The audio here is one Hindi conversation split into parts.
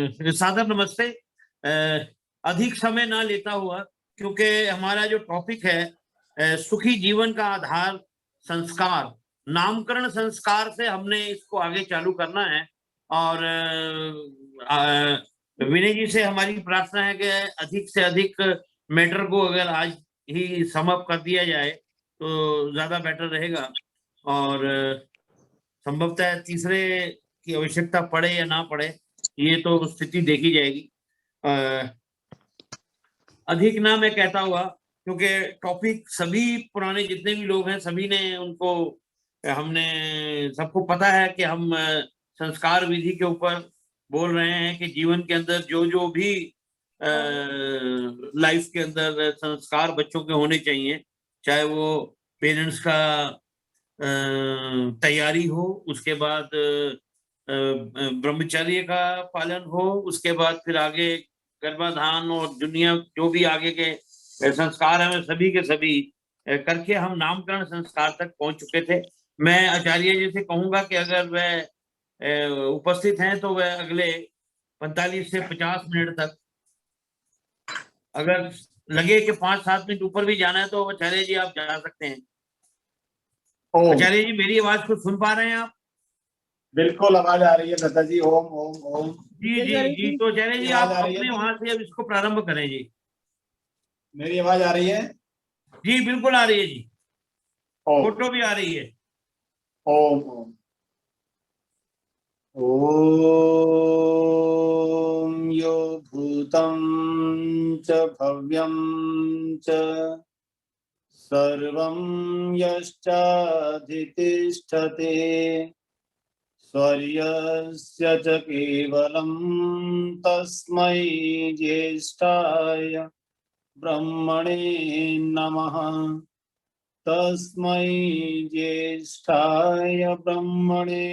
सादर नमस्ते। अधिक समय ना लेता हुआ, क्योंकि हमारा जो टॉपिक है सुखी जीवन का आधार संस्कार, नामकरण संस्कार से हमने इसको आगे चालू करना है। और विनय जी से हमारी प्रार्थना है कि अधिक से अधिक मैटर को अगर आज ही समाप्त कर दिया जाए तो ज्यादा बेटर रहेगा। और संभवतः तीसरे की आवश्यकता पड़े या ना पड़े, ये तो स्थिति देखी जाएगी। अधिक ना मैं कहता हुआ, क्योंकि टॉपिक सभी पुराने जितने भी लोग हैं सभी ने उनको, हमने सबको पता है कि हम संस्कार विधि के ऊपर बोल रहे हैं कि जीवन के अंदर जो जो भी लाइफ के अंदर संस्कार बच्चों के होने चाहिए, चाहे वो पेरेंट्स का तैयारी हो, उसके बाद ब्रह्मचर्य का पालन हो, उसके बाद फिर आगे गर्भाधान और दुनिया जो भी आगे के संस्कार हैं सभी के सभी करके हम नामकरण संस्कार तक पहुंच चुके थे। मैं आचार्य जी से कहूंगा कि अगर वह उपस्थित हैं तो वह अगले 45 से 50 मिनट तक, अगर लगे कि 5-7 मिनट ऊपर भी जाना है तो आचार्य जी आप जा सकते हैं। आचार्य जी मेरी आवाज को सुन पा रहे हैं आप? बिल्कुल आवाज आ रही है दत्ता जी। ओम ओम ओम। जी जी जी, तो आचार्य जी आप अपने वहां से अब इसको प्रारंभ करें जी। मेरी आवाज आ रही है? जी बिल्कुल आ रही है जी, फोटो भी आ रही है। ओम ओम ओम। यो भूतं च भव्यं च सर्वं यश्चाधितिष्ठते स्वर्यस्य च केवलं तस्मै ज्येष्ठाय ब्रह्मणे नमः। तस्मै ज्येष्ठाय ब्रह्मणे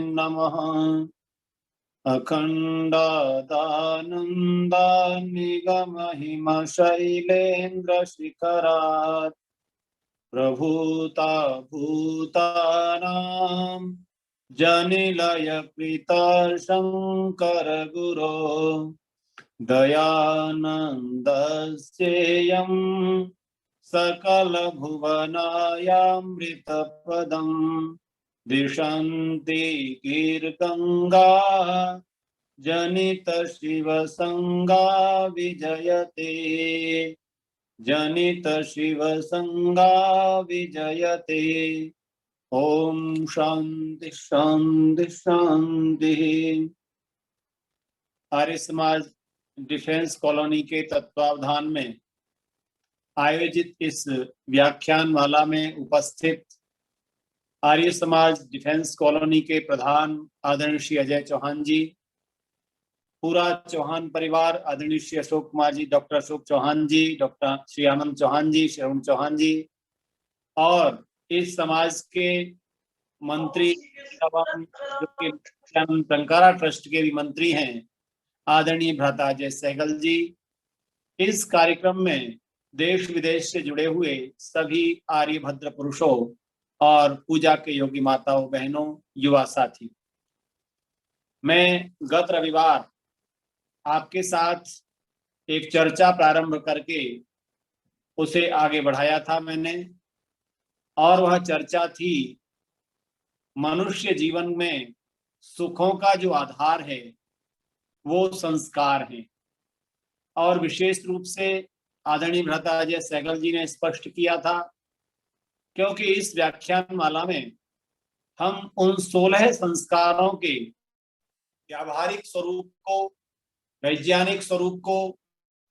नमः। अखण्डादानन्दान्निगमहिमशैलेन्द्रशिखरात् प्रभूता भूतानां जनिलय प्रीतशङ्कर गुरो दयानन्दस्येयं सकलभुवनायामृतपदं दिशन्ति कीर्तङ्गा जनित शिवसंगा विजयते। जनित शिवसंगा विजयते। ओम शांति शांति शांति। आर्य समाज डिफेंस कॉलोनी के तत्वावधान में आयोजित इस व्याख्यान माला में उपस्थित आर्य समाज डिफेंस कॉलोनी के प्रधान आदरणीय श्री अजय चौहान जी, पूरा चौहान परिवार आदरणीय श्री अशोक कुमार जी, डॉक्टर अशोक चौहान जी, डॉक्टर श्री आनंद चौहान जी, श्री चौहान जी, और इस समाज के मंत्री जो कि टंकारा ट्रस्ट के भी मंत्री हैं आदरणीय भ्राता अजय सहगल जी, इस कार्यक्रम में देश विदेश से जुड़े हुए सभी आर्यभद्र पुरुषों और पूजा के योगी माताओं बहनों युवा साथी, मैं गत रविवार आपके साथ एक चर्चा प्रारंभ करके उसे आगे बढ़ाया था मैंने, और वह चर्चा थी मनुष्य जीवन में सुखों का जो आधार है वो संस्कार है। और विशेष रूप से आदरणीय भ्राता अजय सहगल जी ने स्पष्ट किया था, क्योंकि इस व्याख्यान माला में हम उन 16 संस्कारों के व्यावहारिक स्वरूप को, वैज्ञानिक स्वरूप को,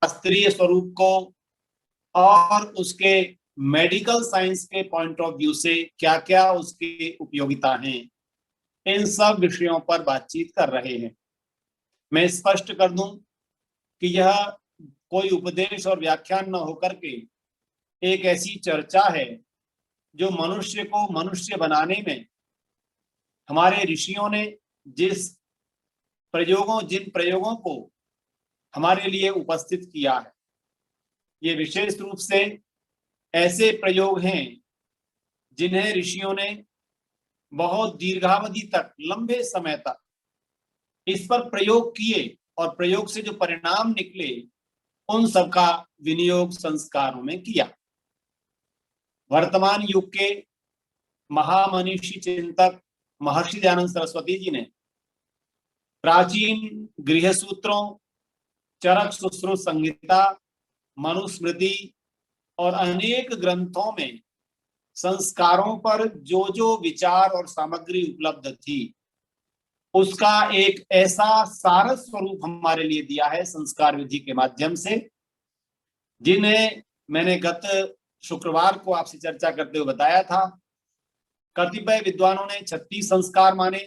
शास्त्रीय स्वरूप को और उसके मेडिकल साइंस के पॉइंट ऑफ व्यू से क्या क्या उसकी उपयोगिता है, इन सब विषयों पर बातचीत कर रहे हैं। मैं स्पष्ट कर दूं कि यह कोई उपदेश और व्याख्यान न होकर के एक ऐसी चर्चा है जो मनुष्य को मनुष्य बनाने में हमारे ऋषियों ने जिन प्रयोगों को हमारे लिए उपस्थित किया है, ये विशेष रूप से ऐसे प्रयोग हैं जिन्हें ऋषियों ने बहुत दीर्घावधि तक, लंबे समय तक इस पर प्रयोग किए और प्रयोग से जो परिणाम निकले उन सब का विनियोग संस्कारों में किया। वर्तमान युग के महामनीषी चिंतक महर्षि दयानंद सरस्वती जी ने प्राचीन गृह सूत्रों, चरक सुश्रुत संहिता, मनुस्मृति और अनेक ग्रंथों में संस्कारों पर जो जो विचार और सामग्री उपलब्ध थी उसका एक ऐसा सार स्वरूप हमारे लिए दिया है संस्कार विधि के माध्यम से, जिन्हें मैंने गत शुक्रवार को आपसे चर्चा करते हुए बताया था। कतिपय विद्वानों ने 36 संस्कार माने,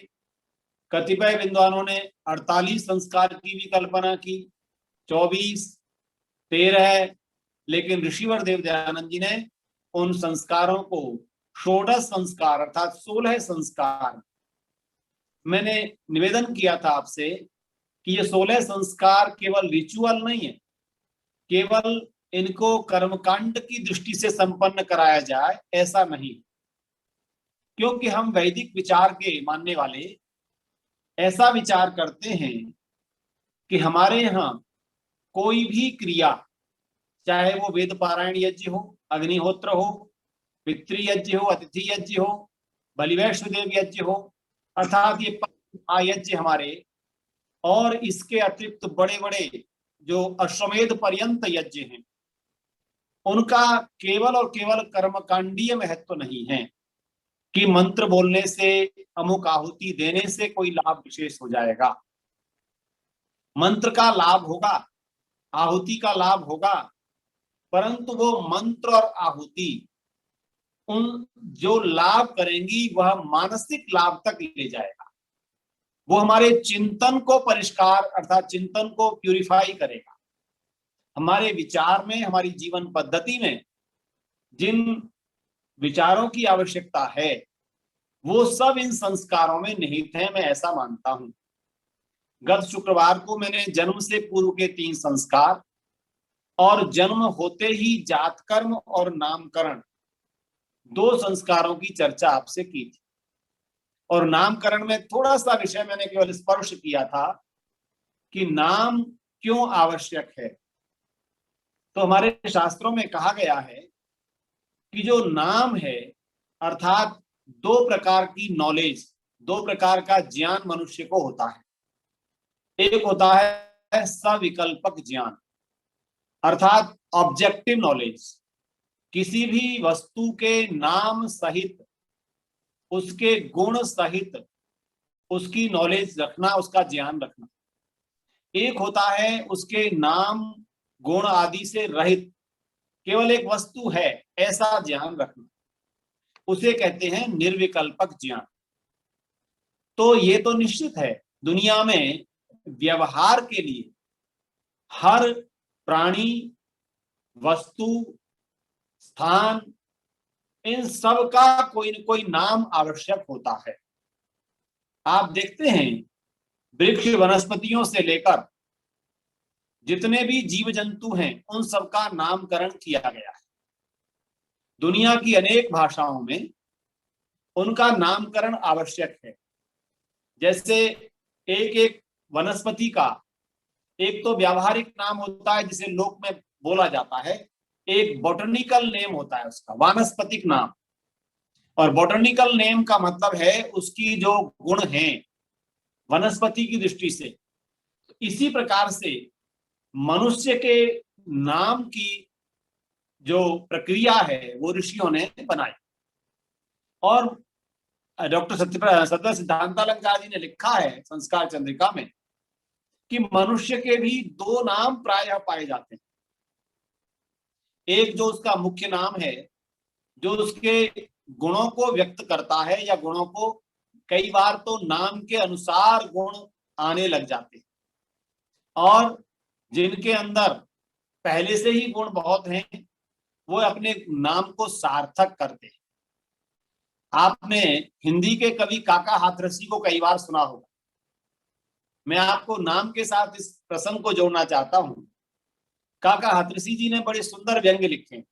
कतिपय विद्वानों ने 48 संस्कार की भी कल्पना की, 24, 13, लेकिन ऋषिवर देव दयानंद जी ने उन संस्कारों को षोडश संस्कार अर्थात 16 संस्कार, मैंने निवेदन किया था आपसे कि ये 16 संस्कार केवल रिचुअल नहीं है, केवल इनको कर्मकांड की दृष्टि से संपन्न कराया जाए ऐसा नहीं, क्योंकि हम वैदिक विचार के मानने वाले ऐसा विचार करते हैं कि हमारे यहाँ कोई भी क्रिया, चाहे वो वेद पारायण यज्ञ हो, अग्निहोत्र हो, पितृयज्ञ हो, अतिथि यज्ञ हो, बलिवैष्णदेव यज्ञ हो, अर्थात ये यज्ञ हमारे और इसके अतिरिक्त बड़े बड़े जो अश्वमेध पर्यंत यज्ञ हैं, उनका केवल और केवल कर्मकांडीय महत्व नहीं है कि मंत्र बोलने से, अमुक आहुति देने से कोई लाभ विशेष हो जाएगा। मंत्र का लाभ होगा, आहुति का लाभ होगा, परंतु वो मंत्र और आहुति उन जो लाभ करेंगी वह मानसिक लाभ तक ले जाएगा। वो हमारे चिंतन को परिष्कार अर्थात चिंतन को प्यूरिफाई करेगा। हमारे विचार में, हमारी जीवन पद्धति में जिन विचारों की आवश्यकता है वो सब इन संस्कारों में निहित है, मैं ऐसा मानता हूं। गत शुक्रवार को मैंने जन्म से पूर्व के 3 संस्कार और जन्म होते ही जातकर्म और नामकरण 2 संस्कारों की चर्चा आपसे की थी। और नामकरण में थोड़ा सा विषय मैंने केवल स्पर्श किया था कि नाम क्यों आवश्यक है। तो हमारे शास्त्रों में कहा गया है कि जो नाम है अर्थात 2 प्रकार की नॉलेज, 2 प्रकार का ज्ञान मनुष्य को होता है। एक होता है सविकल्पक ज्ञान अर्थात ऑब्जेक्टिव नॉलेज, किसी भी वस्तु के नाम सहित, उसके गुण सहित उसकी नॉलेज रखना, उसका ज्ञान रखना। एक होता है उसके नाम गुण आदि से रहित, केवल एक वस्तु है ऐसा ज्ञान रखना, उसे कहते हैं निर्विकल्पक ज्ञान। तो ये तो निश्चित है, दुनिया में व्यवहार के लिए हर प्राणी, वस्तु, स्थान, इन सब का कोई न कोई नाम आवश्यक होता है। आप देखते हैं वृक्ष वनस्पतियों से लेकर जितने भी जीव जंतु हैं उन सब का नामकरण किया गया है। दुनिया की अनेक भाषाओं में उनका नामकरण आवश्यक है। जैसे एक एक वनस्पति का एक तो व्यावहारिक नाम होता है जिसे लोक में बोला जाता है, एक बॉटनिकल नेम होता है उसका, वानस्पतिक नाम। और बॉटनिकल नेम का मतलब है उसकी जो गुण हैं वनस्पति की दृष्टि से। तो इसी प्रकार से मनुष्य के नाम की जो प्रक्रिया है वो ऋषियों ने बनाई। और डॉक्टर सत्य सिद्धांतालंकार जी ने लिखा है संस्कार चंद्रिका में कि मनुष्य के भी 2 नाम प्रायः पाए जाते हैं। एक जो उसका मुख्य नाम है, जो उसके गुणों को व्यक्त करता है, या गुणों को कई बार तो नाम के अनुसार गुण आने लग जाते हैं, और जिनके अंदर पहले से ही गुण बहुत हैं वो अपने नाम को सार्थक करते हैं। आपने हिंदी के कवि काका हाथरसी को कई बार सुना होगा। मैं आपको नाम के साथ इस प्रसंग को जोड़ना चाहता हूं। काका हाथरसी जी ने बड़े सुंदर व्यंग्य लिखे।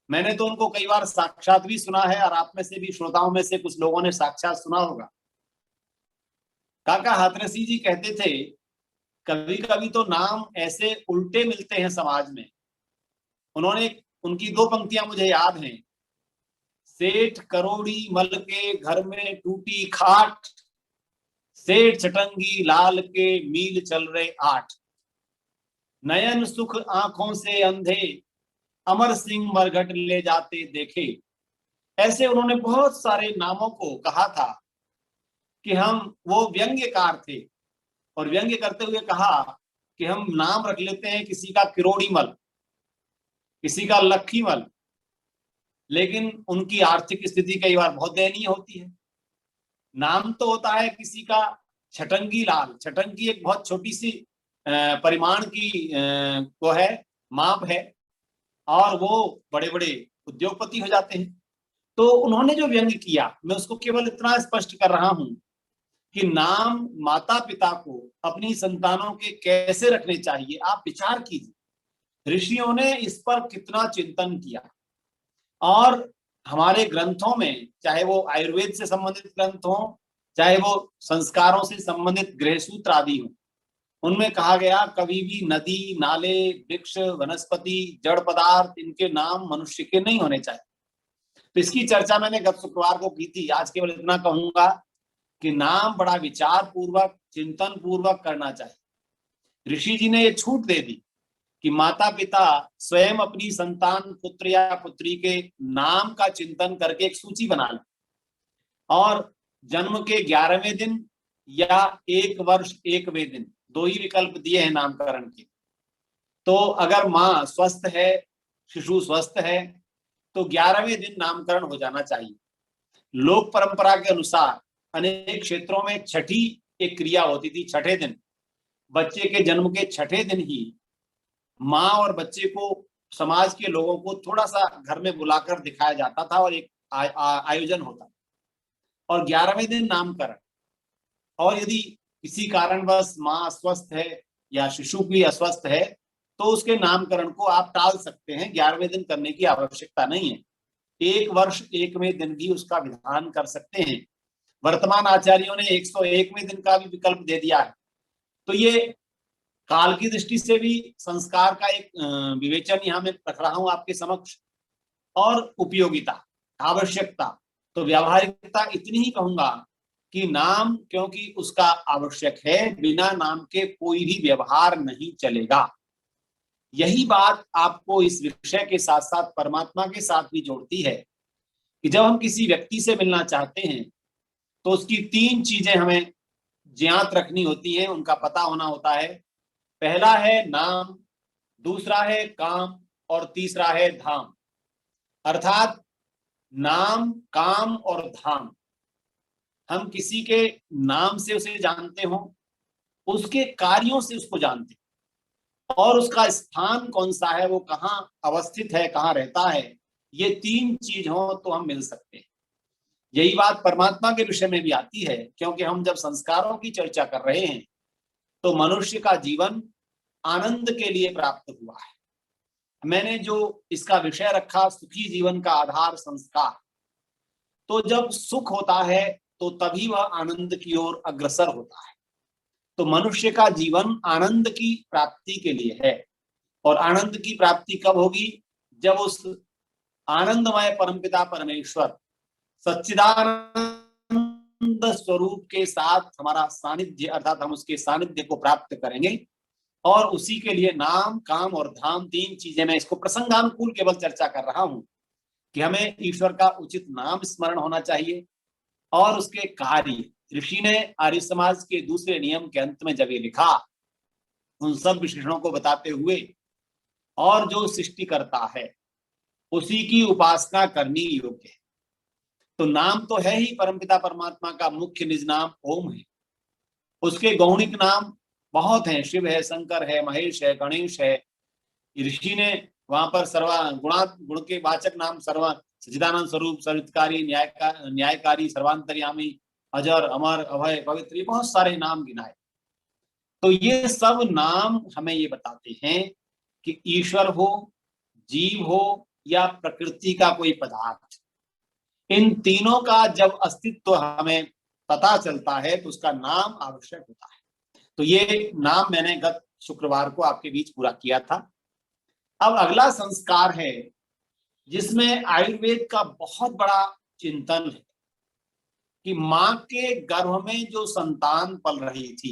मैंने तो उनको कई बार साक्षात भी सुना है और आप में से भी, श्रोताओं में से कुछ लोगों ने साक्षात सुना होगा। काका हाथरसी जी कहते थे, कभी कभी तो नाम ऐसे उल्टे मिलते हैं समाज में। उनकी 2 पंक्तियां मुझे याद हैं। सेठ करोड़ी मल के घर में टूटी खाट, सेठ चटंगी लाल के मील चल रहे 8, नयन सुख आंखों से अंधे, अमर सिंह मरघट ले जाते देखे। ऐसे उन्होंने बहुत सारे नामों को कहा था कि वो व्यंग्यकार थे, और व्यंग्य करते हुए कहा कि हम नाम रख लेते हैं किसी का किरोड़ीमल, किसी का लखीमल, लेकिन उनकी आर्थिक स्थिति कई बार बहुत दयनीय होती है। नाम तो होता है किसी का छटंगी लाल। छटंगी एक बहुत छोटी सी परिमाण की वो है, माप है, और वो बड़े बड़े उद्योगपति हो जाते हैं। तो उन्होंने जो व्यंग्य किया, मैं उसको केवल इतना स्पष्ट कर रहा हूं कि नाम माता पिता को अपनी संतानों के कैसे रखने चाहिए, आप विचार कीजिए। ऋषियों ने इस पर कितना चिंतन किया, और हमारे ग्रंथों में, चाहे वो आयुर्वेद से संबंधित ग्रंथ हो, चाहे वो संस्कारों से संबंधित गृहसूत्र आदि हो, उनमें कहा गया कभी भी नदी, नाले, वृक्ष, वनस्पति, जड़ पदार्थ, इनके नाम मनुष्य के नहीं होने चाहिए। तो इसकी चर्चा मैंने गत शुक्रवार को की थी। आज केवल इतना कहूंगा कि नाम बड़ा विचार पूर्वक, चिंतन पूर्वक करना चाहिए। ऋषि जी ने ये छूट दे दी कि माता पिता स्वयं अपनी संतान, पुत्र या पुत्री के नाम का चिंतन करके एक सूची बना लें, और जन्म के 11वें दिन या 1 वर्ष 1वें दिन, 2 ही विकल्प दिए हैं नामकरण के। तो अगर माँ स्वस्थ है, शिशु स्वस्थ है, तो 11वें दिन नामकरण हो जाना चाहिए। लोक परंपरा के अनुसार अनेक क्षेत्रों में छठी एक क्रिया होती थी। छठे दिन, बच्चे के जन्म के छठे दिन ही माँ और बच्चे को, समाज के लोगों को थोड़ा सा घर में बुलाकर दिखाया जाता था, और एक आयोजन होता, और 11वें दिन नामकरण। और यदि किसी कारणवश माँ अस्वस्थ है या शिशु भी अस्वस्थ है, तो उसके नामकरण को आप टाल सकते हैं, 11वें दिन करने की आवश्यकता नहीं है। 1 वर्ष 1वें दिन भी उसका विधान कर सकते हैं। वर्तमान आचार्यों ने 101वें दिन का भी विकल्प दे दिया है। तो ये काल की दृष्टि से भी संस्कार का एक विवेचन यहाँ मैं रख रहा हूं आपके समक्ष। और उपयोगिता, आवश्यकता, तो व्यावहारिकता इतनी ही कहूंगा कि नाम क्योंकि उसका आवश्यक है, बिना नाम के कोई भी व्यवहार नहीं चलेगा। यही बात आपको इस विषय के साथ साथ परमात्मा के साथ भी जोड़ती है कि जब हम किसी व्यक्ति से मिलना चाहते हैं, तो उसकी 3 चीजें हमें ज्ञात रखनी होती हैं, उनका पता होना होता है। पहला है नाम, दूसरा है काम, और तीसरा है धाम। अर्थात नाम, काम और धाम, हम किसी के नाम से उसे जानते हो, उसके कार्यों से उसको जानते, और उसका स्थान कौन सा है, वो कहाँ अवस्थित है, कहाँ रहता है, ये 3 चीज हो तो हम मिल सकते हैं। यही बात परमात्मा के विषय में भी आती है, क्योंकि हम जब संस्कारों की चर्चा कर रहे हैं, तो मनुष्य का जीवन आनंद के लिए प्राप्त हुआ है। मैंने जो इसका विषय रखा, सुखी जीवन का आधार संस्कार, तो जब सुख होता है तो तभी वह आनंद की ओर अग्रसर होता है। तो मनुष्य का जीवन आनंद की प्राप्ति के लिए है, और आनंद की प्राप्ति कब होगी? जब उस आनंदमय परमपिता परमेश्वर सच्चिदानंद स्वरूप के साथ हमारा सानिध्य, अर्थात हम उसके सानिध्य को प्राप्त करेंगे। और उसी के लिए नाम, काम और धाम, 3 चीजें, मैं इसको प्रसंगानुकूल केवल चर्चा कर रहा हूं कि हमें ईश्वर का उचित नाम स्मरण होना चाहिए, और उसके कार्य। ऋषि ने आर्य समाज के दूसरे नियम के अंत में जब ये लिखा, उन सब विशेषणों को बताते हुए, और जो सृष्टि करता है उसी की उपासना करनी योग्य है। तो नाम तो है ही परमपिता परमात्मा का मुख्य निज नाम ओम है। उसके गौणिक नाम बहुत हैं, शिव है, शंकर है, महेश है, गणेश है। ऋषि ने वहां पर गुण के वाचक नाम सच्चिदानंद स्वरूप, सर्वहितकारी, न्यायकारी, सर्वांतर्यामी, अजर, अमर, अभय, पवित्र, ये बहुत सारे नाम गिनाए। तो ये सब नाम हमें ये बताते हैं कि ईश्वर हो, जीव हो, या प्रकृति का कोई पदार्थ, इन तीनों का जब अस्तित्व हमें पता चलता है, तो उसका नाम आवश्यक होता है। तो ये नाम मैंने गत शुक्रवार को आपके बीच पूरा किया था। अब अगला संस्कार है जिसमें आयुर्वेद का बहुत बड़ा चिंतन है कि मां के गर्भ में जो संतान पल रही थी,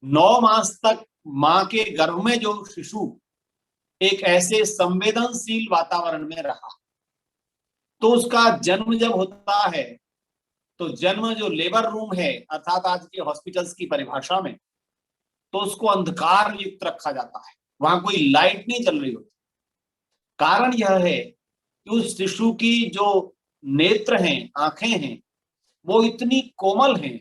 9 मास तक मां के गर्भ में जो शिशु एक ऐसे संवेदनशील वातावरण में रहा, तो उसका जन्म जब होता है तो जन्म जो लेबर रूम है अर्थात आज के हॉस्पिटल्स की परिभाषा में, तो उसको अंधकार युक्त रखा जाता है, वहां कोई लाइट नहीं चल रही होती। कारण यह है कि उस शिशु की जो नेत्र हैं, आंखें हैं, वो इतनी कोमल हैं,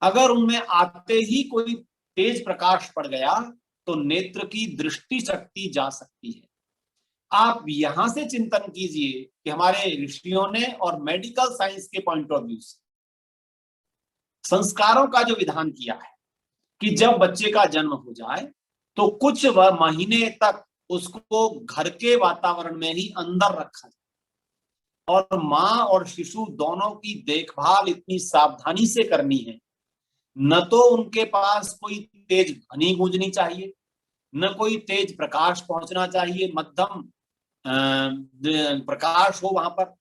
अगर उनमें आते ही कोई तेज प्रकाश पड़ गया तो नेत्र की दृष्टि शक्ति जा सकती है। आप यहां से चिंतन कीजिए कि हमारे ऋषियों ने और मेडिकल साइंस के पॉइंट ऑफ व्यू से संस्कारों का जो विधान किया है कि जब बच्चे का जन्म हो जाए तो कुछ महीने तक उसको घर के वातावरण में ही अंदर रखा जाए, और मां और शिशु दोनों की देखभाल इतनी सावधानी से करनी है। न तो उनके पास कोई तेज ध्वनि गूंजनी चाहिए, न कोई तेज प्रकाश पहुंचना चाहिए, मध्यम प्रकाश हो वहां पर,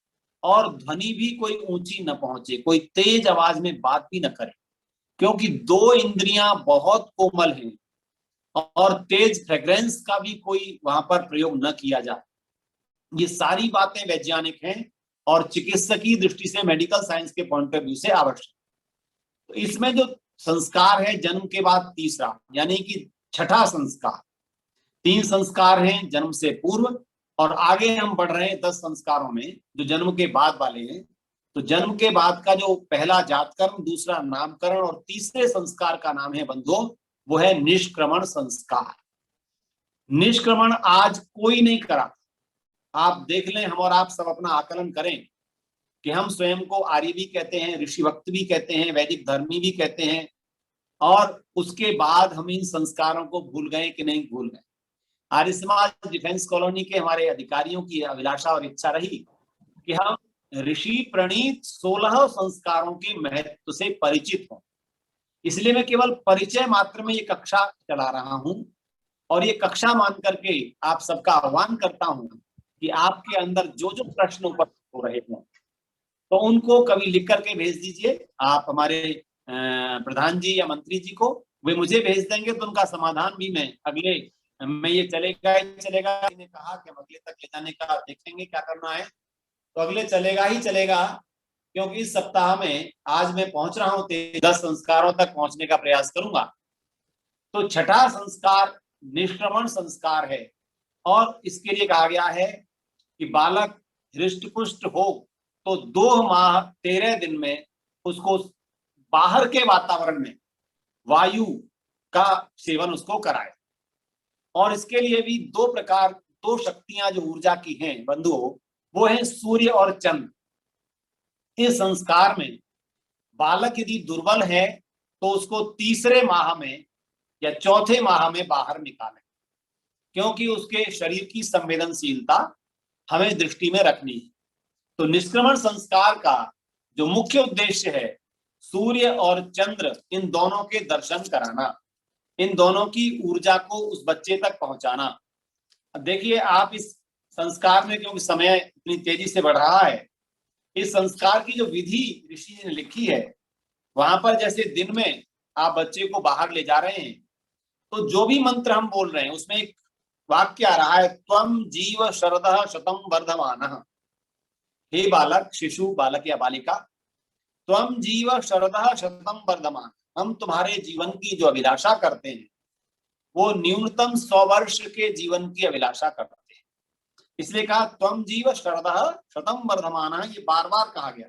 और ध्वनि भी कोई ऊंची न पहुंचे, कोई तेज आवाज में बात भी न करे, क्योंकि 2 इंद्रियां बहुत कोमल हैं और तेज फ्रेग्रेंस का भी कोई वहां पर प्रयोग न किया जाए। ये सारी बातें वैज्ञानिक हैं और चिकित्सकीय दृष्टि से, मेडिकल साइंस के पॉइंट ऑफ व्यू से आवश्यक। तो इसमें जो संस्कार है जन्म के बाद तीसरा, यानी कि छठा संस्कार, 3 संस्कार हैं जन्म से पूर्व, और आगे हम बढ़ रहे हैं 10 संस्कारों में जो जन्म के बाद वाले हैं। तो जन्म के बाद का जो पहला जातकर्म, दूसरा नामकरण और तीसरे संस्कार का नाम है बंधुओं, वो है निष्क्रमण संस्कार। निष्क्रमण आज कोई नहीं करा। आप देख लें, हम और आप सब अपना आकलन करें कि हम स्वयं को आर्य भी कहते हैं, ऋषि भक्त भी कहते हैं, वैदिक धर्मी भी कहते हैं, और उसके बाद हम इन संस्कारों को भूल गए कि नहीं भूल गए। आर्य समाज डिफेंस कॉलोनी के हमारे अधिकारियों की अभिलाषा और इच्छा रही कि हम ऋषि प्रणीत 16 संस्कारों के महत्व से परिचित हों। इसलिए मैं केवल परिचय मात्र में ये कक्षा चला रहा हूं, और ये कक्षा मान करके आप सबका आह्वान करता हूं कि आपके अंदर जो जो प्रश्न उपस्थित हो रहे हों तो उनको कभी लिख करके भेज दीजिए। आप हमारे प्रधान जी या मंत्री जी को, वे मुझे भेज देंगे तो उनका समाधान भी मैं अगले में ये चलेगा ही चलेगा। मैंने कहा कि हम अगले तक ले जाने का देखेंगे क्या करना है, तो अगले चलेगा ही चलेगा, क्योंकि इस सप्ताह में आज मैं पहुंच रहा हूं 10 संस्कारों तक पहुंचने का प्रयास करूंगा। तो छठा संस्कार निष्क्रमण संस्कार है, और इसके लिए कहा गया है कि बालक हृष्ट पुष्ट हो तो 2 माह 13 दिन में उसको बाहर के वातावरण में वायु का सेवन उसको कराए। और इसके लिए भी 2 प्रकार, 2 शक्तियां जो ऊर्जा की हैं बंधुओं, वो है सूर्य और चंद्र। इस संस्कार में बालक यदि दुर्बल है तो उसको तीसरे माह में या चौथे माह में बाहर निकालें, क्योंकि उसके शरीर की संवेदनशीलता हमें दृष्टि में रखनी है। तो निष्क्रमण संस्कार का जो मुख्य उद्देश्य है, सूर्य और चंद्र इन दोनों के दर्शन कराना, इन दोनों की ऊर्जा को उस बच्चे तक पहुंचाना। देखिए आप इस संस्कार में, क्योंकि समय इतनी तेजी से बढ़ रहा है, इस संस्कार की जो विधि ऋषि ने लिखी है, वहां पर जैसे दिन में आप बच्चे को बाहर ले जा रहे हैं तो जो भी मंत्र हम बोल रहे हैं उसमें एक वाक्य आ रहा है, त्वम जीव शरदः शतम वर्धमानः। हे बालक, शिशु, बालक या बालिका, त्वम जीव शरदः शतम वर्धमान, हम तुम्हारे जीवन की जो अभिलाषा करते हैं वो न्यूनतम 100 वर्ष के जीवन की अभिलाषा करते हैं। इसलिए कहा त्वम जीव शरदः शतम वर्धमानः, ये बार बार कहा गया।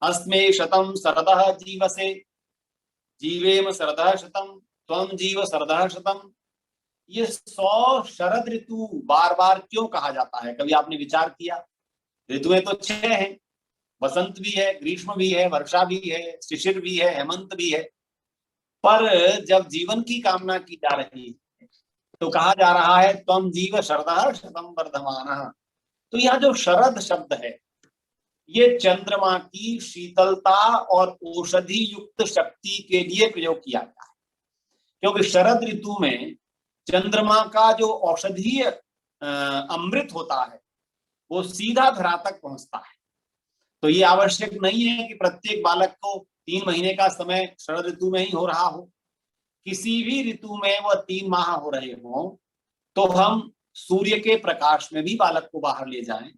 अस्मे शतम शरदः जीवसे, जीवेम शरदः शतम, त्वम जीव शरदः शतम। ये 100 शरद ऋतु बार बार क्यों कहा जाता है, कभी आपने विचार किया? ऋतुएं तो 6 हैं, बसंत भी है, ग्रीष्म भी है, वर्षा भी है, शिशिर भी है, हेमंत भी है, पर जब जीवन की कामना की जा रही है तो कहा जा रहा है त्वम जीव शरदः शतम वर्धमानः। तो यह जो शरद शब्द है ये चंद्रमा की शीतलता और औषधि युक्त शक्ति के लिए प्रयोग किया गया है। क्योंकि शरद ऋतु में चंद्रमा का जो औषधीय अमृत होता है वो सीधा धरा तक पहुंचता है। तो ये आवश्यक नहीं है कि प्रत्येक बालक को 3 महीने का समय शरद ऋतु में ही हो रहा हो, किसी भी ऋतु में वह 3 माह हो रहे हो तो हम सूर्य के प्रकाश में भी बालक को बाहर ले जाएं।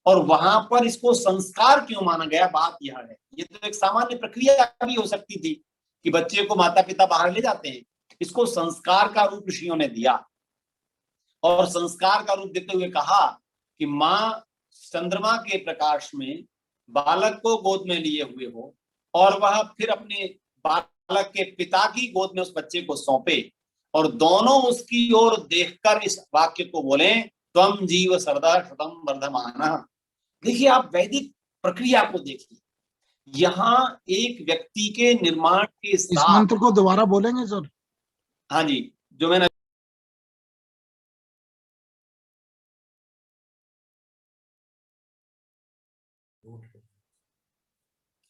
और वहां पर इसको संस्कार क्यों माना गया, बात यह है। ये तो एक सामान्य प्रक्रिया भी हो सकती थी कि बच्चे को माता पिता बाहर ले जाते हैं, इसको संस्कार का रूप ऋषियों ने दिया और संस्कार का रूप देते हुए कहा कि माँ चंद्रमा के प्रकाश में बालक को गोद में लिए हुए हो और वह फिर अपने बालक के पिता की गोद में उस बच्चे को सौंपे और दोनों उसकी ओर देखकर इस वाक्य को बोले, त्वम जीव सरदा शतम वर्धमाना। देखिए, आप वैदिक प्रक्रिया को देखिए, यहाँ एक व्यक्ति के निर्माण के इस साथ। मंत्र को दोबारा बोलेंगे सर? हाँ जी, जो मैंने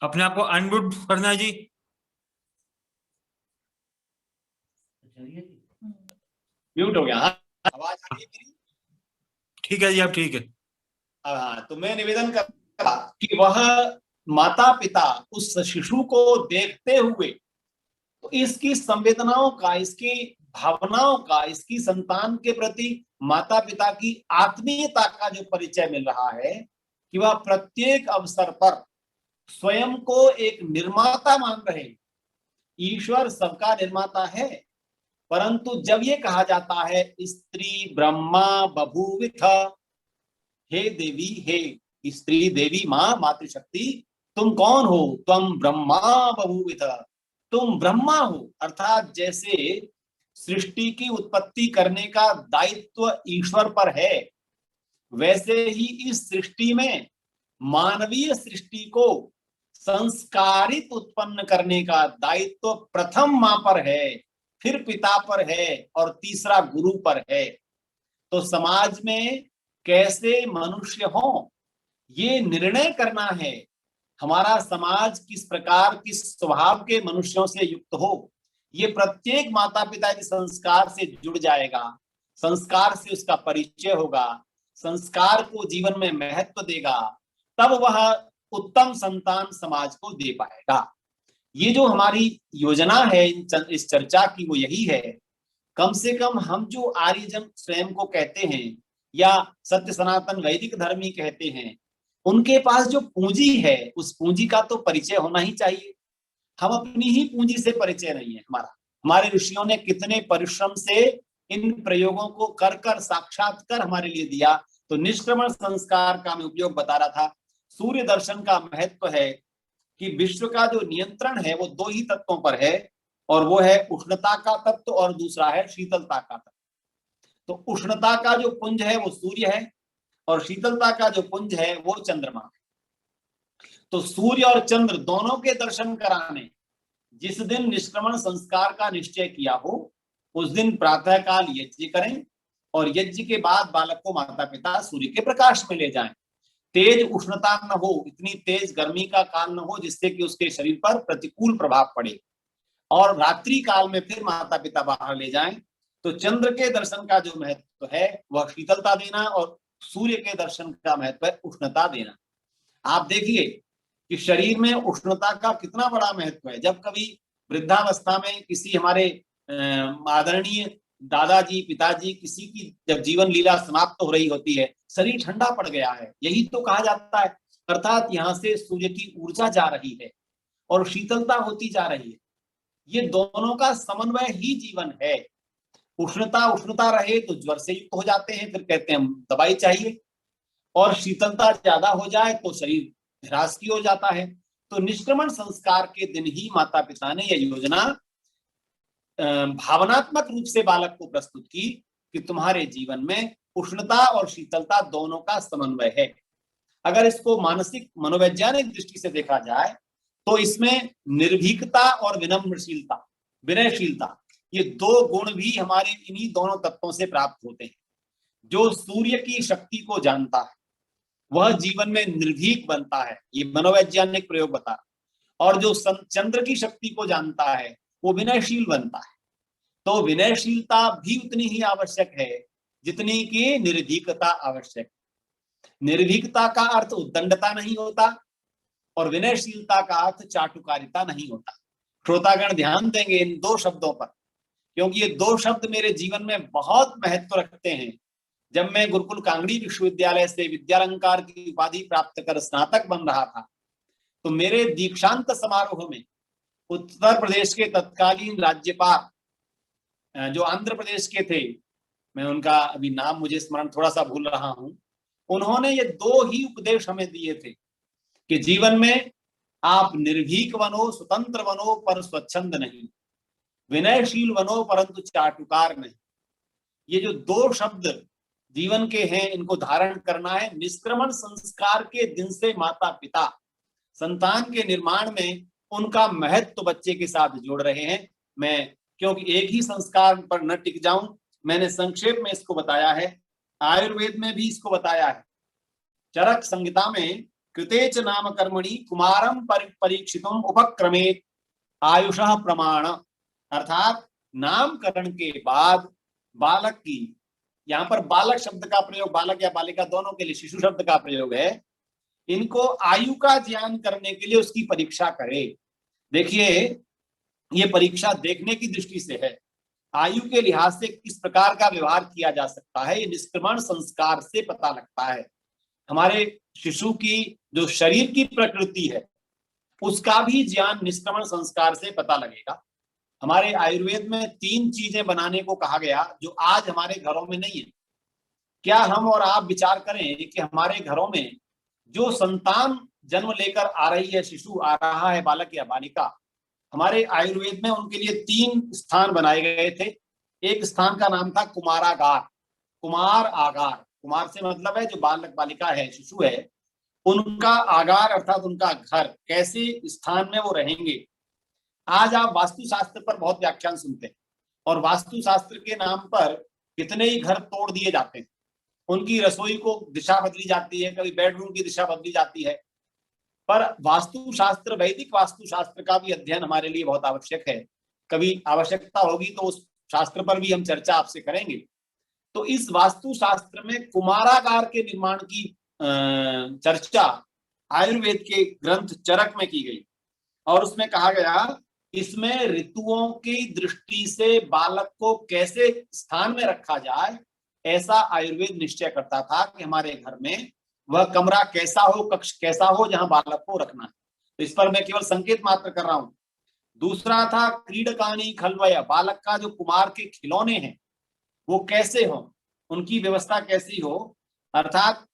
अपने आप को अनम्यूट करना है जी। म्यूट हो गया। हाँ, आवाज आ रही है मेरी? ठीक है जी, अब ठीक है। हाँ, तो मैं निवेदन करता कि वह माता पिता उस शिशु को देखते हुए तो इसकी संवेदनाओं का, इसकी भावनाओं का, इसकी संतान के प्रति माता पिता की आत्मीयता का जो परिचय मिल रहा है कि वह प्रत्येक अवसर पर स्वयं को एक निर्माता मान रहे। ईश्वर सबका निर्माता है, परंतु जब ये कहा जाता है स्त्री ब्रह्मा बभूविथ, हे देवी, हे स्त्री देवी माँ मातृशक्ति, तुम कौन हो? तुम ब्रह्मा बभूविथ, तुम ब्रह्मा हो। अर्थात जैसे सृष्टि की उत्पत्ति करने का दायित्व ईश्वर पर है, वैसे ही इस सृष्टि में मानवीय सृष्टि को संस्कारित उत्पन्न करने का दायित्व प्रथम मां पर है, फिर पिता पर है और तीसरा गुरु पर है। तो समाज में कैसे मनुष्य हो, ये निर्णय करना है। हमारा समाज किस प्रकार, किस स्वभाव के मनुष्यों से युक्त हो, ये प्रत्येक माता पिता के संस्कार से जुड़ जाएगा। संस्कार से उसका परिचय होगा, संस्कार को जीवन में महत्व देगा, तब वह उत्तम संतान समाज को दे पाएगा। ये जो हमारी योजना है इस चर्चा की, वो यही है। कम से कम हम जो आर्यजन स्वयं को कहते हैं या सत्य सनातन वैदिक धर्मी कहते हैं, उनके पास जो पूंजी है उस पूंजी का तो परिचय होना ही चाहिए। हम अपनी ही पूंजी से परिचय नहीं है हमारा। हमारे ऋषियों ने कितने परिश्रम से इन प्रयोगों को कर कर साक्षात्कार हमारे लिए दिया। तो निष्क्रमण संस्कार का मैं उपयोग बता रहा था। सूर्य दर्शन का महत्व है कि विश्व का जो नियंत्रण है वो 2 ही तत्वों पर है, और वो है उष्णता का तत्व और दूसरा है शीतलता का तत्व। तो उष्णता का जो पुंज है वो सूर्य है और शीतलता का जो पुंज है वो चंद्रमा है। तो सूर्य और चंद्र दोनों के दर्शन कराने जिस दिन निष्क्रमण संस्कार का निश्चय किया हो, उस दिन प्रातःकाल यज्ञ करें और यज्ञ के बाद बालक को माता पिता सूर्य के प्रकाश में ले जाएं। तेज उष्णता न हो, इतनी तेज गर्मी का काल न हो जिससे कि उसके शरीर पर प्रतिकूल प्रभाव पड़े, और रात्रि काल में फिर माता पिता बाहर ले जाएं। तो चंद्र के दर्शन का जो महत्व है वह शीतलता देना, और सूर्य के दर्शन का महत्व है उष्णता देना। आप देखिए कि शरीर में उष्णता का कितना बड़ा महत्व है। जब कभी वृद्धावस्था में किसी हमारे आदरणीय दादाजी पिताजी किसी की जब जीवन लीला समाप्त हो रही होती है, शरीर ठंडा पड़ गया है, यही तो कहा जाता है। अर्थात यहाँ से सूर्य की ऊर्जा जा रही है और शीतलता होती जा रही है। ये दोनों का समन्वय ही जीवन है। उष्णता रहे तो ज्वर से युक्त हो जाते हैं, फिर कहते हैं दवाई चाहिए, और शीतलता ज्यादा हो जाए तो शरीर निराश की हो जाता है। तो निष्क्रमण संस्कार के दिन ही माता पिता ने यह योजना भावनात्मक रूप से बालक को प्रस्तुत की कि तुम्हारे जीवन में उष्णता और शीतलता दोनों का समन्वय है। अगर इसको मानसिक मनोवैज्ञानिक दृष्टि से देखा जाए तो इसमें निर्भीकता और विनम्रशीलता, विनयशीलता, ये 2 गुण भी हमारे इन्हीं दोनों तत्वों से प्राप्त होते हैं। जो सूर्य की शक्ति को जानता है वह जीवन में निर्भीक बनता है, ये मनोवैज्ञानिक प्रयोग बता रहा। और जो चंद्र की शक्ति को जानता है वो विनयशील बनता है। तो विनयशीलता भी उतनी ही आवश्यक है जितनी कि निर्भीकता आवश्यक है। निर्भीकता का अर्थ उद्दंडता नहीं होता और विनयशीलता का अर्थ चाटुकारिता नहीं होता। श्रोतागण ध्यान देंगे इन दो शब्दों पर, क्योंकि ये दो शब्द मेरे जीवन में बहुत महत्व रखते हैं। जब मैं गुरुकुल कांगड़ी विश्वविद्यालय से विद्यालंकार की उपाधि प्राप्त कर स्नातक बन रहा था, तो मेरे दीक्षांत समारोह में उत्तर प्रदेश के तत्कालीन राज्यपाल जो आंध्र प्रदेश के थे, मैं उनका अभी नाम मुझे स्मरण थोड़ा सा भूल रहा हूं, उन्होंने ये दो ही उपदेश हमें दिए थे कि जीवन में आप निर्भीक बनो, स्वतंत्र बनो, पर स्वच्छंद नहीं, विनयशील बनो परंतु चाटुकार नहीं। ये जो दो शब्द जीवन के हैं, इनको धारण करना है। निष्क्रमण संस्कार के दिन से माता पिता संतान के निर्माण में उनका महत्व बच्चे के साथ जोड़ रहे हैं। मैं क्योंकि एक ही संस्कार पर न टिक जाऊं, मैंने संक्षेप में इसको बताया है। आयुर्वेद में भी इसको बताया है। चरक संहिता में कृतेच नाम कर्मणि कुमारम परीक्षितुम उपक्रमेत आयुषः प्रमाण, अर्थात नामकरण के बाद बालक की, यहाँ पर बालक शब्द का प्रयोग बालक या बालिका दोनों के लिए शिशु शब्द का प्रयोग है, इनको आयु का ज्ञान करने के लिए उसकी परीक्षा करे। देखिए ये परीक्षा देखने की दृष्टि से है, आयु के लिहाज से किस प्रकार का व्यवहार किया जा सकता है, ये निष्क्रमण संस्कार से पता लगता है। हमारे शिशु की जो शरीर की प्रकृति है उसका भी ज्ञान निष्क्रमण संस्कार से पता लगेगा। हमारे आयुर्वेद में 3 चीजें बनाने को कहा गया जो आज हमारे घरों में नहीं है। क्या हम और आप विचार करें कि हमारे घरों में जो संतान जन्म लेकर आ रही है, शिशु आ रहा है, बालक या बालिका, हमारे आयुर्वेद में उनके लिए 3 स्थान बनाए गए थे। एक स्थान का नाम था कुमारागार, कुमार आगार, कुमार से मतलब है जो बालक बालिका है, शिशु है, उनका आगार अर्थात उनका घर, कैसे स्थान में वो रहेंगे। आज आप वास्तुशास्त्र पर बहुत व्याख्यान सुनते हैं और वास्तुशास्त्र के नाम पर कितने ही घर तोड़ दिए जाते हैं। उनकी रसोई को दिशा बदली जाती है, कभी बेडरूम की दिशा बदली जाती है। पर वास्तुशास्त्र, वैदिक वास्तुशास्त्र का भी अध्ययन हमारे लिए बहुत आवश्यक है। कभी आवश्यकता होगी तो उस शास्त्र पर भी हम चर्चा आपसे करेंगे। तो इस वास्तुशास्त्र में कुमारागार के निर्माण की चर्चा आयुर्वेद के ग्रंथ चरक में की गई और उसमें कहा गया इसमें ऋतुओं की दृष्टि से बालक को कैसे स्थान में रखा जाए, ऐसा आयुर्वेद निश्चय करता था कि हमारे घर में वह कमरा कैसा हो, कक्ष कैसा हो जहां बालक को रखना है। तो इस पर मैं केवल संकेत मात्र कर रहा हूं। दूसरा था क्रीडकानी खलवय, बालक का जो कुमार के खिलौने हैं वो कैसे हो, उनकी व्यवस्था कैसी हो, अर्थात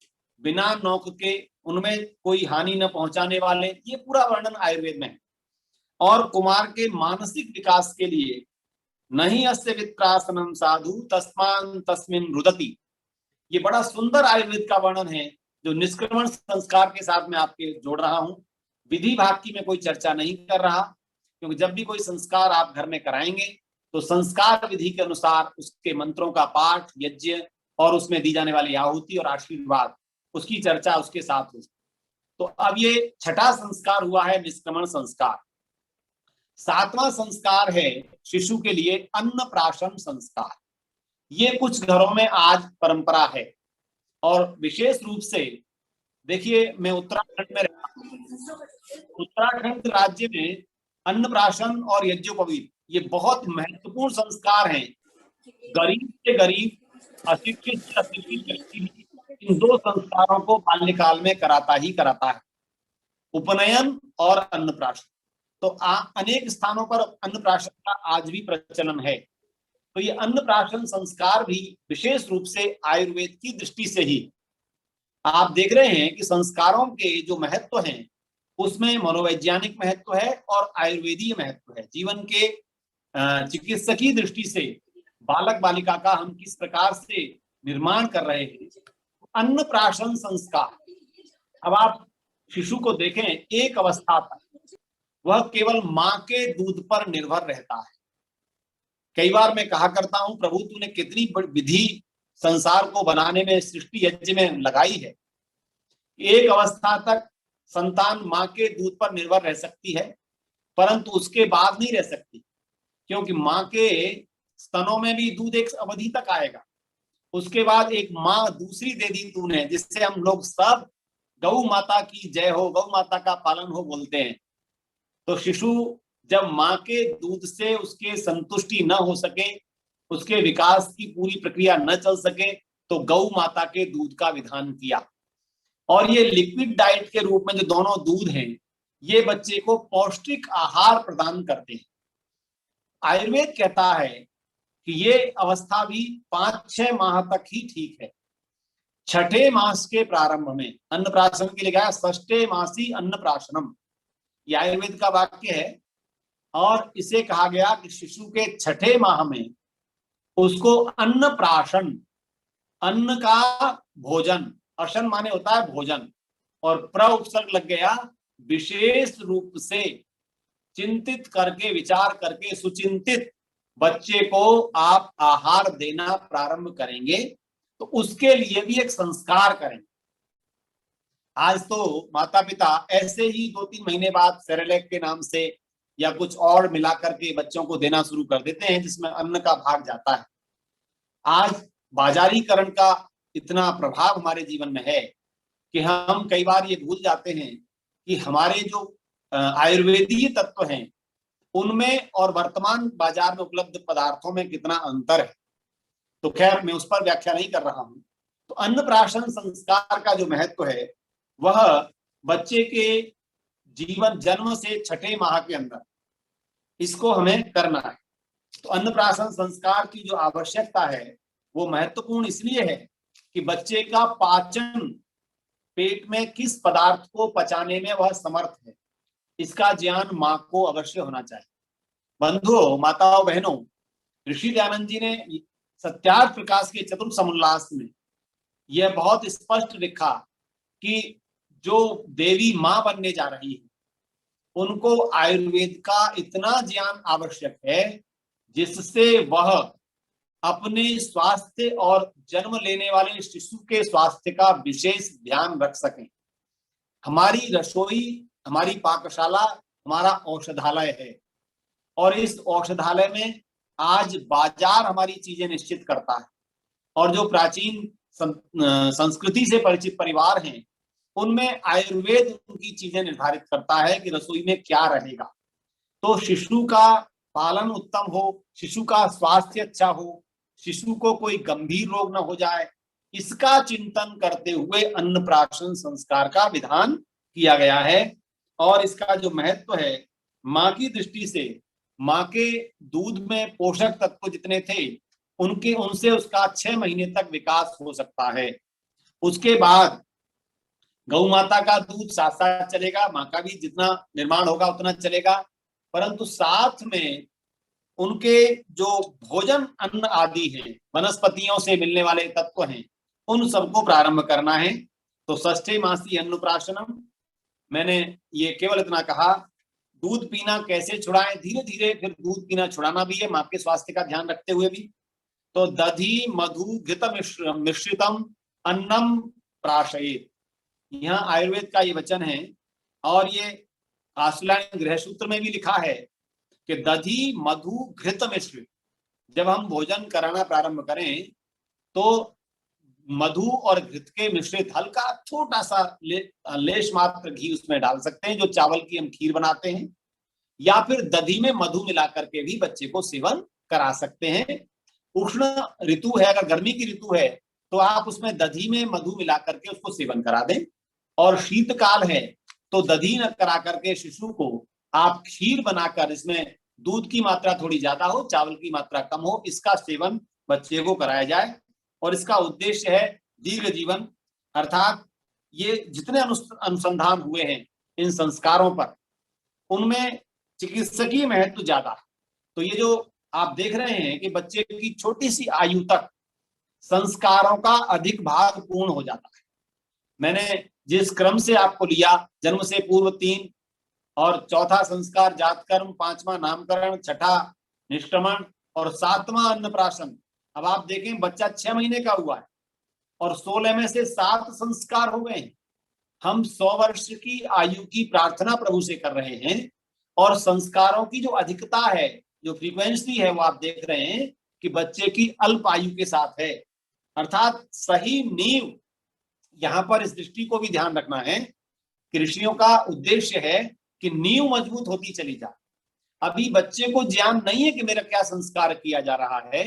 बिना नोक के, उनमें कोई हानि न पहुंचाने वाले, ये पूरा वर्णन आयुर्वेद में है। और कुमार के मानसिक विकास के लिए नहीं अस्य वित्रासनम साधु तस्मान तस्मिन रुदति, ये बड़ा सुंदर आयुर्वेद का वर्णन है जो निष्क्रमण संस्कार के साथ मैं आपके जोड़ रहा हूं। विधि भाग की मैं कोई चर्चा नहीं कर रहा, क्योंकि जब भी कोई संस्कार आप घर में कराएंगे तो संस्कार विधि के अनुसार उसके मंत्रों का पाठ, यज्ञ और उसमें दी जाने वाली आहुति और आशीर्वाद, उसकी चर्चा उसके साथ हो। तो अब ये छठा संस्कार हुआ है निष्क्रमण संस्कार। 7वां संस्कार है शिशु के लिए अन्नप्राशन संस्कार। ये कुछ घरों में आज परंपरा है और विशेष रूप से देखिए, मैं उत्तराखंड में रहता हूं। उत्तराखंड राज्य में अन्नप्राशन और यज्ञोपवीत ये बहुत महत्वपूर्ण संस्कार हैं। गरीब से गरीब, अशिक्षित से अशिक्षित व्यक्ति इन 2 संस्कारों को बाल्यकाल में कराता ही कराता है, उपनयन और अन्नप्राशन। तो अनेक स्थानों पर अन्नप्राशन का आज भी प्रचलन है। तो ये अन्नप्राशन संस्कार भी विशेष रूप से आयुर्वेद की दृष्टि से ही आप देख रहे हैं कि संस्कारों के जो महत्व हैं उसमें मनोवैज्ञानिक महत्व है और आयुर्वेदीय महत्व है। जीवन के चिकित्सकीय दृष्टि से बालक बालिका का हम किस प्रकार से निर्माण कर रहे हैं। अन्नप्राशन संस्कार, अब आप शिशु को देखें, एक अवस्था तक वह केवल मां के दूध पर निर्भर रहता है। कई बार मैं कहा करता हूं, प्रभु तूने कितनी विधि संसार को बनाने में, सृष्टि यज्ञ में लगाई है। एक अवस्था तक संतान मां के दूध पर निर्भर रह सकती है, परंतु उसके बाद नहीं रह सकती, क्योंकि मां के स्तनों में भी दूध एक अवधि तक आएगा, उसके बाद एक माँ दूसरी दे दी तूने, जिससे हम लोग सब गौ माता की जय हो, गौ माता का पालन हो बोलते हैं। तो शिशु जब माँ के दूध से उसके संतुष्टि न हो सके, उसके विकास की पूरी प्रक्रिया न चल सके, तो गौ माता के दूध का विधान किया। और ये लिक्विड डाइट के रूप में जो दोनों दूध हैं, ये बच्चे को पौष्टिक आहार प्रदान करते हैं। आयुर्वेद कहता है कि ये अवस्था भी 5-6 माह तक ही ठीक है। छठे मास के प्रारंभ में अन्नप्राशन के लिए गया, षष्ठे मासी अन्नप्राशनम, ये आयुर्वेद का वाक्य है। और इसे कहा गया कि शिशु के छठे माह में उसको अन्नप्राशन, अन्न का भोजन, अशन माने होता है भोजन, और प्र उपसर्ग लग गया, विशेष रूप से चिंतित करके, विचार करके, सुचिंतित बच्चे को आप आहार देना प्रारंभ करेंगे, तो उसके लिए भी एक संस्कार करेंगे। आज तो माता पिता ऐसे ही 2-3 महीने बाद सेरेलैक के नाम से या कुछ और मिला करके बच्चों को देना शुरू कर देते हैं, जिसमें अन्न का भाग जाता है। आज बाजारीकरण का इतना प्रभाव हमारे जीवन में है कि हम कई बार ये भूल जाते हैं कि हमारे जो आयुर्वेदीय तत्व हैं, उनमें और वर्तमान बाजार में उपलब्ध पदार्थों में कितना अंतर है। तो खैर मैं उस पर व्याख्या नहीं कर रहा हूं। तो अन्नप्राशन संस्कार का जो महत्व है, वह बच्चे के जीवन जन्म से छठे माह के अंदर इसको हमें करना है। तो अन्नप्राशन संस्कार की जो आवश्यकता है वो महत्वपूर्ण इसलिए है कि बच्चे का पाचन, पेट में किस पदार्थ को पचाने में वह समर्थ है, इसका ज्ञान माँ को अवश्य होना चाहिए। बंधुओं, माताओं, बहनों, ऋषि दयानंद जी ने सत्यार्थ प्रकाश के चतुर्थ समुल्लास में यह बहुत स्पष्ट लिखा कि जो देवी माँ बनने जा रही है, उनको आयुर्वेद का इतना ज्ञान आवश्यक है जिससे वह अपने स्वास्थ्य और जन्म लेने वाले शिशु के स्वास्थ्य का विशेष ध्यान रख सकें। हमारी रसोई, हमारी पाकशाला हमारा औषधालय है, और इस औषधालय में आज बाजार हमारी चीजें निश्चित करता है। और जो प्राचीन संस्कृति से परिचित परिवार हैं, उनमें आयुर्वेद उनकी चीजें निर्धारित करता है कि रसोई में क्या रहेगा। तो शिशु का पालन उत्तम हो, शिशु का स्वास्थ्य अच्छा हो, शिशु को कोई गंभीर रोग न हो जाए, इसका चिंतन करते हुए अन्नप्राशन संस्कार का विधान किया गया है। और इसका जो महत्व है, माँ की दृष्टि से, माँ के दूध में पोषक तत्व जितने थे उनसे उसका 6 महीने तक विकास हो सकता है। उसके बाद गौ माता का दूध साथ साथ चलेगा, माँ का भी जितना निर्माण होगा उतना चलेगा, परंतु साथ में उनके जो भोजन अन्न आदि हैं, वनस्पतियों से मिलने वाले तत्व हैं, उन सबको प्रारंभ करना है। तो षष्ठे मासी अन्नप्राशनम, मैंने ये केवल इतना कहा, दूध पीना कैसे छुड़ाएं, धीरे धीरे फिर दूध पीना छुड़ाना भी है, माँ के स्वास्थ्य का ध्यान रखते हुए भी। तो दधि मधु घृत मिश्रितम अन्नम प्राशयेत, यहाँ आयुर्वेद का ये वचन है। और ये आशुलायन गृह सूत्र में भी लिखा है कि दधि मधु घृत मिश्रित, जब हम भोजन कराना प्रारंभ करें तो मधु और घृत के मिश्रित हल्का छोटा सा लेश मात्र घी उसमें डाल सकते हैं, जो चावल की हम खीर बनाते हैं, या फिर दधी में मधु मिला करके भी बच्चे को सेवन करा सकते हैं। उष्ण ऋतु है, अगर गर्मी की ऋतु है तो आप उसमें दधी में मधु मिला करके उसको सेवन करा दें, और शीतकाल है तो दधी न करा करके शिशु को आप खीर बनाकर, इसमें दूध की मात्रा थोड़ी ज्यादा हो, चावल की मात्रा कम हो, इसका सेवन बच्चे को कराया जाए। और इसका उद्देश्य है दीर्घ जीवन, अर्थात ये जितने अनुसंधान हुए हैं इन संस्कारों पर, उनमें चिकित्सकीय महत्व ज्यादा है। तो ये जो आप देख रहे हैं कि बच्चे की छोटी सी आयु तक संस्कारों का अधिक भाग पूर्ण हो जाता है। मैंने जिस क्रम से आपको लिया, जन्म से पूर्व 3, और चौथा संस्कार जातकर्म, 5वां नामकरण, छठा निष्क्रमण और 7वां अन्नप्राशन। अब आप देखें बच्चा 6 महीने का हुआ है और 16 में से 7 संस्कार हो गए हैं। हम 100 वर्ष की आयु की प्रार्थना प्रभु से कर रहे हैं, और संस्कारों की जो अधिकता है, जो फ्रीक्वेंसी है, वो आप देख रहे हैं कि बच्चे की अल्प आयु के साथ है। अर्थात सही नींव, यहाँ पर इस दृष्टि को भी ध्यान रखना है कि ऋषियों का उद्देश्य है कि नींव मजबूत होती चली जाए। अभी बच्चे को ज्ञान नहीं है कि मेरा क्या संस्कार किया जा रहा है,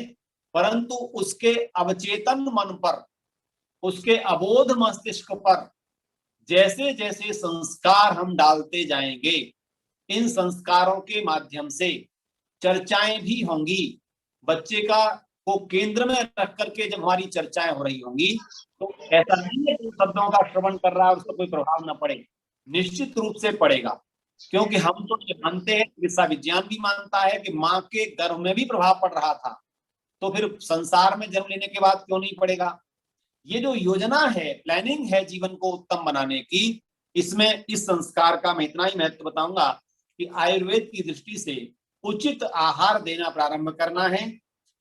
परंतु उसके अवचेतन मन पर, उसके अबोध मस्तिष्क पर जैसे जैसे संस्कार हम डालते जाएंगे, इन संस्कारों के माध्यम से चर्चाएं भी होंगी। बच्चे का को केंद्र में रख करके जब हमारी चर्चाएं हो रही होंगी, तो ऐसा नहीं है कि शब्दों का श्रवण कर रहा है उसका कोई प्रभाव ना पड़े, निश्चित रूप से पड़ेगा। क्योंकि हम तो ये मानते हैं, चिकित्सा विज्ञान भी मानता है कि माँ के गर्भ में भी प्रभाव पड़ रहा था, तो फिर संसार में जन्म लेने के बाद क्यों नहीं पड़ेगा। ये जो योजना है, प्लानिंग है जीवन को उत्तम बनाने की, इसमें इस संस्कार का मैं इतना ही महत्व बताऊंगा कि आयुर्वेद की दृष्टि से उचित आहार देना प्रारंभ करना है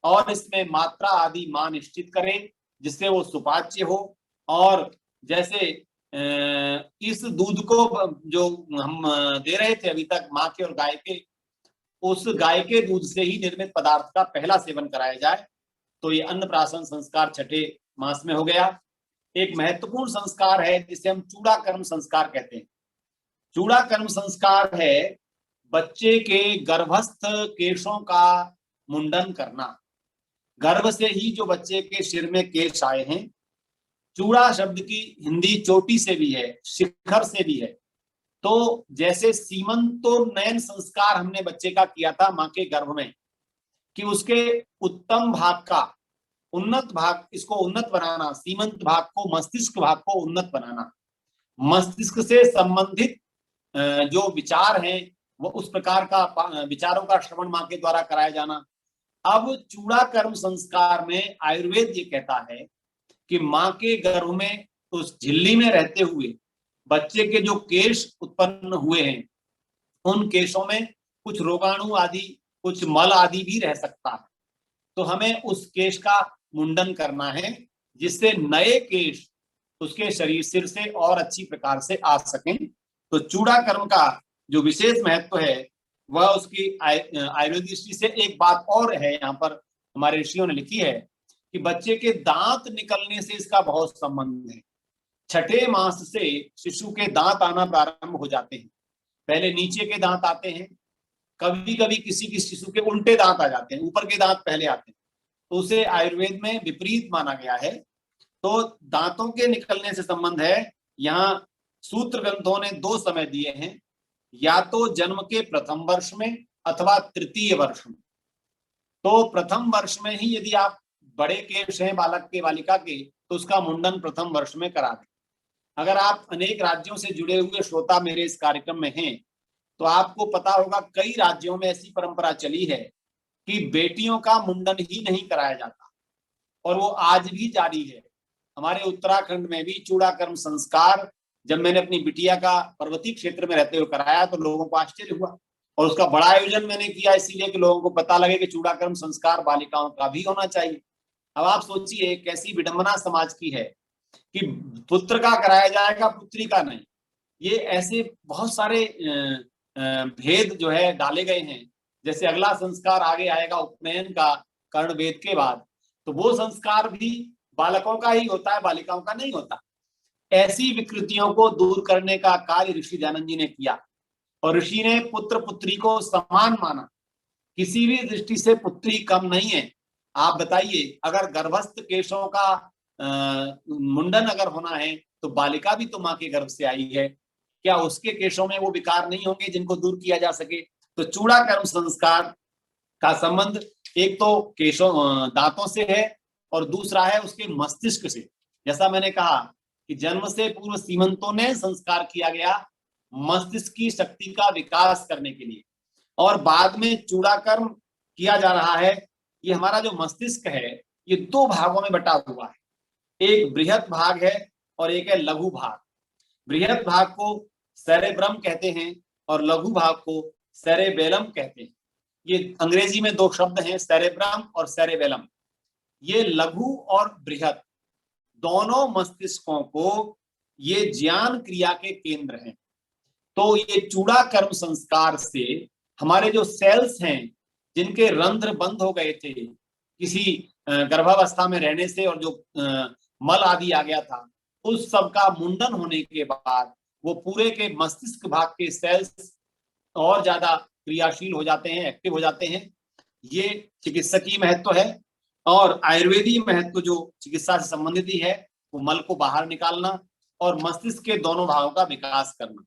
और इसमें मात्रा आदि मां निश्चित करें जिससे वो सुपाच्य हो। और जैसे इस दूध को जो हम दे रहे थे अभी तक माँ के और गाय के, उस गाय के दूध से ही निर्मित पदार्थ का पहला सेवन कराया जाए, तो ये अन्नप्राशन संस्कार छठे मास में हो गया। एक महत्वपूर्ण संस्कार है जिसे हम चूड़ा कर्म संस्कार कहते हैं। चूड़ा कर्म संस्कार है बच्चे के गर्भस्थ केशों का मुंडन करना। गर्भ से ही जो बच्चे के सिर में केश आए हैं, चूड़ा शब्द की हिंदी चोटी से भी है, शिखर से भी है। तो जैसे सीमंतोन्नयन संस्कार हमने बच्चे का किया था मां के गर्भ में, कि उसके उत्तम भाग का उन्नत भाग, इसको उन्नत बनाना, सीमंत भाग को, मस्तिष्क भाग को उन्नत बनाना, मस्तिष्क से संबंधित जो विचार हैं वो उस प्रकार का विचारों का श्रवण मां के द्वारा कराया जाना। अब चूड़ा कर्म संस्कार में आयुर्वेद ये कहता है कि मां के गर्भ में उस झिल्ली में रहते हुए बच्चे के जो केश उत्पन्न हुए हैं, उन केशों में कुछ रोगाणु आदि, कुछ मल आदि भी रह सकता है, तो हमें उस केश का मुंडन करना है जिससे नए केश उसके शरीर सिर से और अच्छी प्रकार से आ सकें। तो चूड़ा कर्म का जो विशेष महत्व है वह उसकी आयुर्वेद दृष्टि से एक बात और है, यहाँ पर हमारे ऋषियों ने लिखी है कि बच्चे के दांत निकलने से इसका बहुत संबंध है। छठे मास से शिशु के दांत आना प्रारंभ हो जाते हैं। पहले नीचे के दांत आते हैं, कभी कभी किसी की शिशु के उल्टे दांत आ जाते हैं, ऊपर के दांत पहले आते हैं, तो उसे आयुर्वेद में विपरीत माना गया है। तो दांतों के निकलने से संबंध है। यहाँ सूत्र ग्रंथों ने दो समय दिए हैं, या तो जन्म के प्रथम वर्ष में अथवा तृतीय वर्ष में। तो प्रथम वर्ष में ही यदि आप बड़े केश हैं बालक के, बालिका के, तो उसका मुंडन प्रथम वर्ष में करा दें। अगर आप अनेक राज्यों से जुड़े हुए श्रोता मेरे इस कार्यक्रम में हैं, तो आपको पता होगा कई राज्यों में ऐसी परंपरा चली है कि बेटियों का मुंडन ही नहीं कराया जाता, और वो आज भी जारी है। हमारे उत्तराखंड में भी चूड़ा कर्म संस्कार जब मैंने अपनी बिटिया का पर्वतीय क्षेत्र में रहते हुए कराया तो लोगों को आश्चर्य हुआ, और उसका बड़ा आयोजन मैंने किया इसीलिए कि लोगों को पता लगे कि चूड़ा कर्म संस्कार बालिकाओं का भी होना चाहिए। अब आप सोचिए कैसी विडंबना समाज की है कि पुत्र का कराया जाएगा, पुत्री का नहीं। ये ऐसे बहुत सारे भेद जो है डाले गए हैं। जैसे अगला संस्कार आगे आएगा उपनयन का, कर्ण वेद के बाद, तो वो संस्कार भी बालकों का ही होता है, बालिकाओं का नहीं होता। ऐसी विकृतियों को दूर करने का कार्य ऋषि दयानंद जी ने किया, और ऋषि ने पुत्र पुत्री को समान माना, किसी भी दृष्टि से पुत्री कम नहीं है। आप बताइए, अगर गर्भस्थ केशों का मुंडन अगर होना है तो बालिका भी तो माँ के गर्भ से आई है, क्या उसके केशों में वो विकार नहीं होंगे जिनको दूर किया जा सके। तो चूड़ा कर्म संस्कार का संबंध एक तो केशों दांतों से है और दूसरा है उसके मस्तिष्क से। जैसा मैंने कहा कि जन्म से पूर्व सीमंतों ने संस्कार किया गया मस्तिष्क की शक्ति का विकास करने के लिए, और बाद में चूड़ा कर्म किया जा रहा है। ये हमारा जो मस्तिष्क है ये दो भागों में बटा हुआ है, एक बृहत भाग है और एक है लघु भाग। बृहत भाग को सेरेब्रम कहते हैं और लघु भाग को सेरेबेलम कहते हैं। ये अंग्रेजी में दो शब्द हैं, सेरेब्रम और सेरेबेलम। ये लघु और बृहत दोनों मस्तिष्कों को ये ज्ञान क्रिया के केंद्र हैं। तो ये चूड़ा कर्म संस्कार से हमारे जो सेल्स हैं जिनके रंध्र बंद हो गए थे, किसी गर्भावस्था में रहने से और जो मल आदि आ गया था, उस सब का मुंडन होने के बाद वो पूरे के मस्तिष्क भाग के सेल्स और ज्यादा क्रियाशील हो जाते हैं, एक्टिव हो जाते हैं। ये चिकित्सकीय महत्व है। और आयुर्वेदीय महत्व जो चिकित्सा से संबंधित ही है, वो मल को बाहर निकालना और मस्तिष्क के दोनों भागों का विकास करना,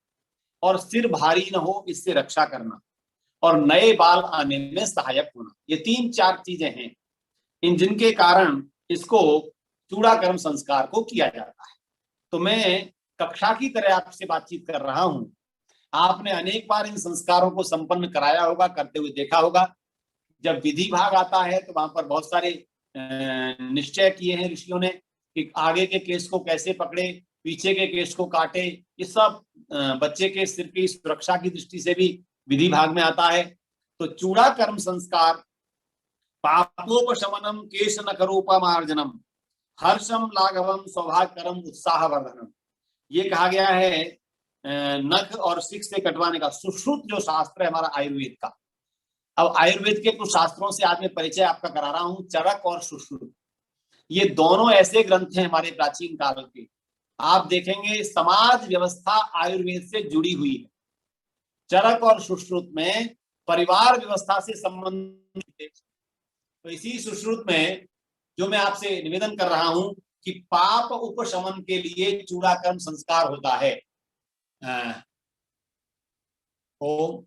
और सिर भारी न हो इससे रक्षा करना, और नए बाल आने में सहायक होना। ये 3-4 चीजें हैं इन जिनके कारण इसको चूड़ाकर्म संस्कार को किया जाता है। तो मैं कक्षा की तरह आपसे बातचीत कर रहा हूं। आपने अनेक बार इन संस्कारों को संपन्न कराया होगा, करते हुए देखा होगा। जब विधि भाग आता है तो वहां पर बहुत सारे निश्चय किए हैं ऋषियों ने कि आगे के केस को कैसे पकड़े, पीछे के केस को काटे। ये सब बच्चे के सिर की सुरक्षा की दृष्टि से भी विधि भाग में आता है। तो चूड़ाकर्म संस्कार पापोपशमनम केश नखरूपमार्जनम हर्षम लाघवम सौभाग्यकरम उत्साहवर्धनम। ये कहा गया है नख और सिक से कटवाने का। सुश्रुत जो शास्त्र है हमारा आयुर्वेद का, अब आयुर्वेद के कुछ शास्त्रों से आज मैं परिचय आपका करा रहा हूं। चरक और सुश्रुत, ये दोनों ऐसे ग्रंथ हैं हमारे प्राचीन काल के। आप देखेंगे समाज व्यवस्था आयुर्वेद से जुड़ी हुई है। चरक और सुश्रुत में परिवार व्यवस्था से संबंधित। तो इसी सुश्रुत में जो मैं आपसे निवेदन कर रहा हूं कि पाप उपशमन के लिए चूड़ाकर्म संस्कार होता है। ओम,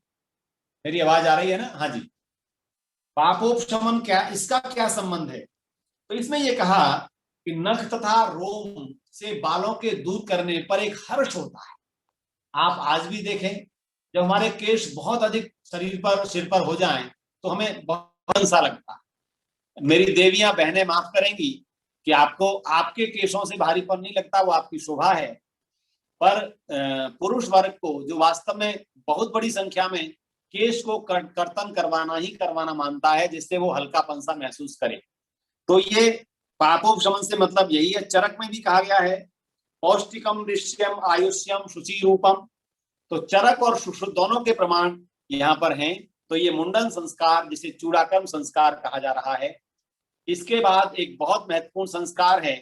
मेरी आवाज आ रही है ना? हाँ जी। पापोपशमन क्या, इसका क्या संबंध है? तो इसमें यह कहा कि नख तथा रोम से बालों के दूर करने पर एक हर्ष होता है। आप आज भी देखें, जब हमारे केश बहुत अधिक शरीर पर, सिर पर हो जाएं तो हमें बहुत सा लगता है। मेरी देवियां बहनें माफ करेंगी कि आपको आपके केशों से भारीपन नहीं लगता, वो आपकी शोभा है। पर पुरुष वर्ग को, जो वास्तव में बहुत बड़ी संख्या में केश को कर्तन करवाना ही करवाना मानता है, जिससे वो हल्कापन सा महसूस करे, तो ये पापोपशमन से मतलब यही है। चरक में भी कहा गया है पौष्टिकम दृश्यम आयुष्यम शुचि रूपम। तो चरक और सुश्रुत दोनों के प्रमाण यहाँ पर हैं। तो ये मुंडन संस्कार, जिसे चूड़ाकर्म संस्कार कहा जा रहा है। इसके बाद एक बहुत महत्वपूर्ण संस्कार है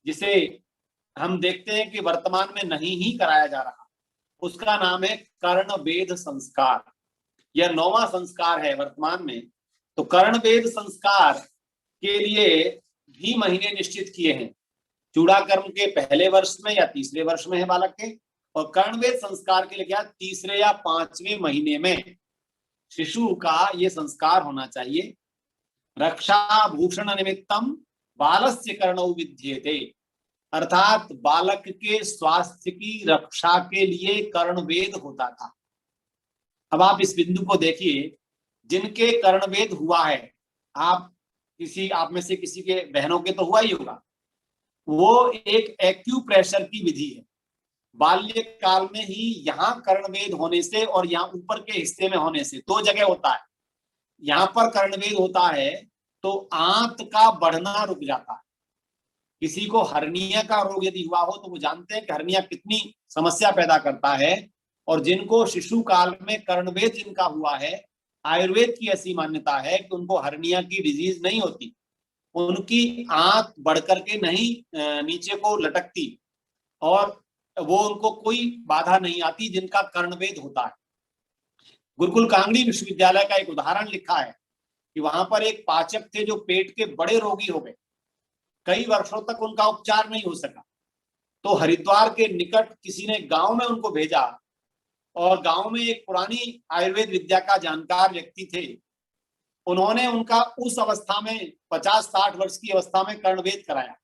जिसे हम देखते हैं कि वर्तमान में नहीं ही कराया जा रहा, उसका नाम है कर्णवेध संस्कार। यह 9वां संस्कार है वर्तमान में। तो कर्णवेध संस्कार के लिए भी महीने निश्चित किए हैं। चूड़ाकर्म के पहले वर्ष में या तीसरे वर्ष में है बालक के, और कर्णवेद संस्कार के लिए क्या 3रे या 5वें महीने में शिशु का ये संस्कार होना चाहिए। रक्षा भूषण निमित्तम बालस्य कर्णौ विद्येते, अर्थात बालक के स्वास्थ्य की रक्षा के लिए कर्णवेद होता था। अब आप इस बिंदु को देखिए, जिनके कर्णवेद हुआ है, आप में से किसी के बहनों के तो हुआ ही होगा, वो एक एक्यूप्रेशर की विधि है। बाल्यकाल में ही यहाँ कर्णवेद होने से और यहाँ ऊपर के हिस्से में होने से 2 जगह होता है। यहाँ पर कर्णवेद होता है तो आंत का बढ़ना रुक जाता है। किसी को हर्निया का रोग यदि हुआ हो तो वो जानते हैं कि हर्निया कितनी समस्या पैदा करता है। और जिनको शिशु काल में कर्णवेद जिनका हुआ है, आयुर्वेद की ऐसी मान्यता है कि उनको हर्निया की डिजीज नहीं होती, उनकी आंत बढ़ करके नहीं नीचे को लटकती और वो उनको कोई बाधा नहीं आती, जिनका कर्णवेद होता है। गुरुकुल कांगड़ी विश्वविद्यालय का एक उदाहरण लिखा है कि वहां पर एक पाचक थे जो पेट के बड़े रोगी हो गए, कई वर्षों तक उनका उपचार नहीं हो सका। तो हरिद्वार के निकट किसी ने गांव में उनको भेजा, और गांव में एक पुरानी आयुर्वेद विद्या का जानकार व्यक्ति थे। उन्होंने उनका उस अवस्था में 50-60 वर्ष की अवस्था में कर्णवेद कराया।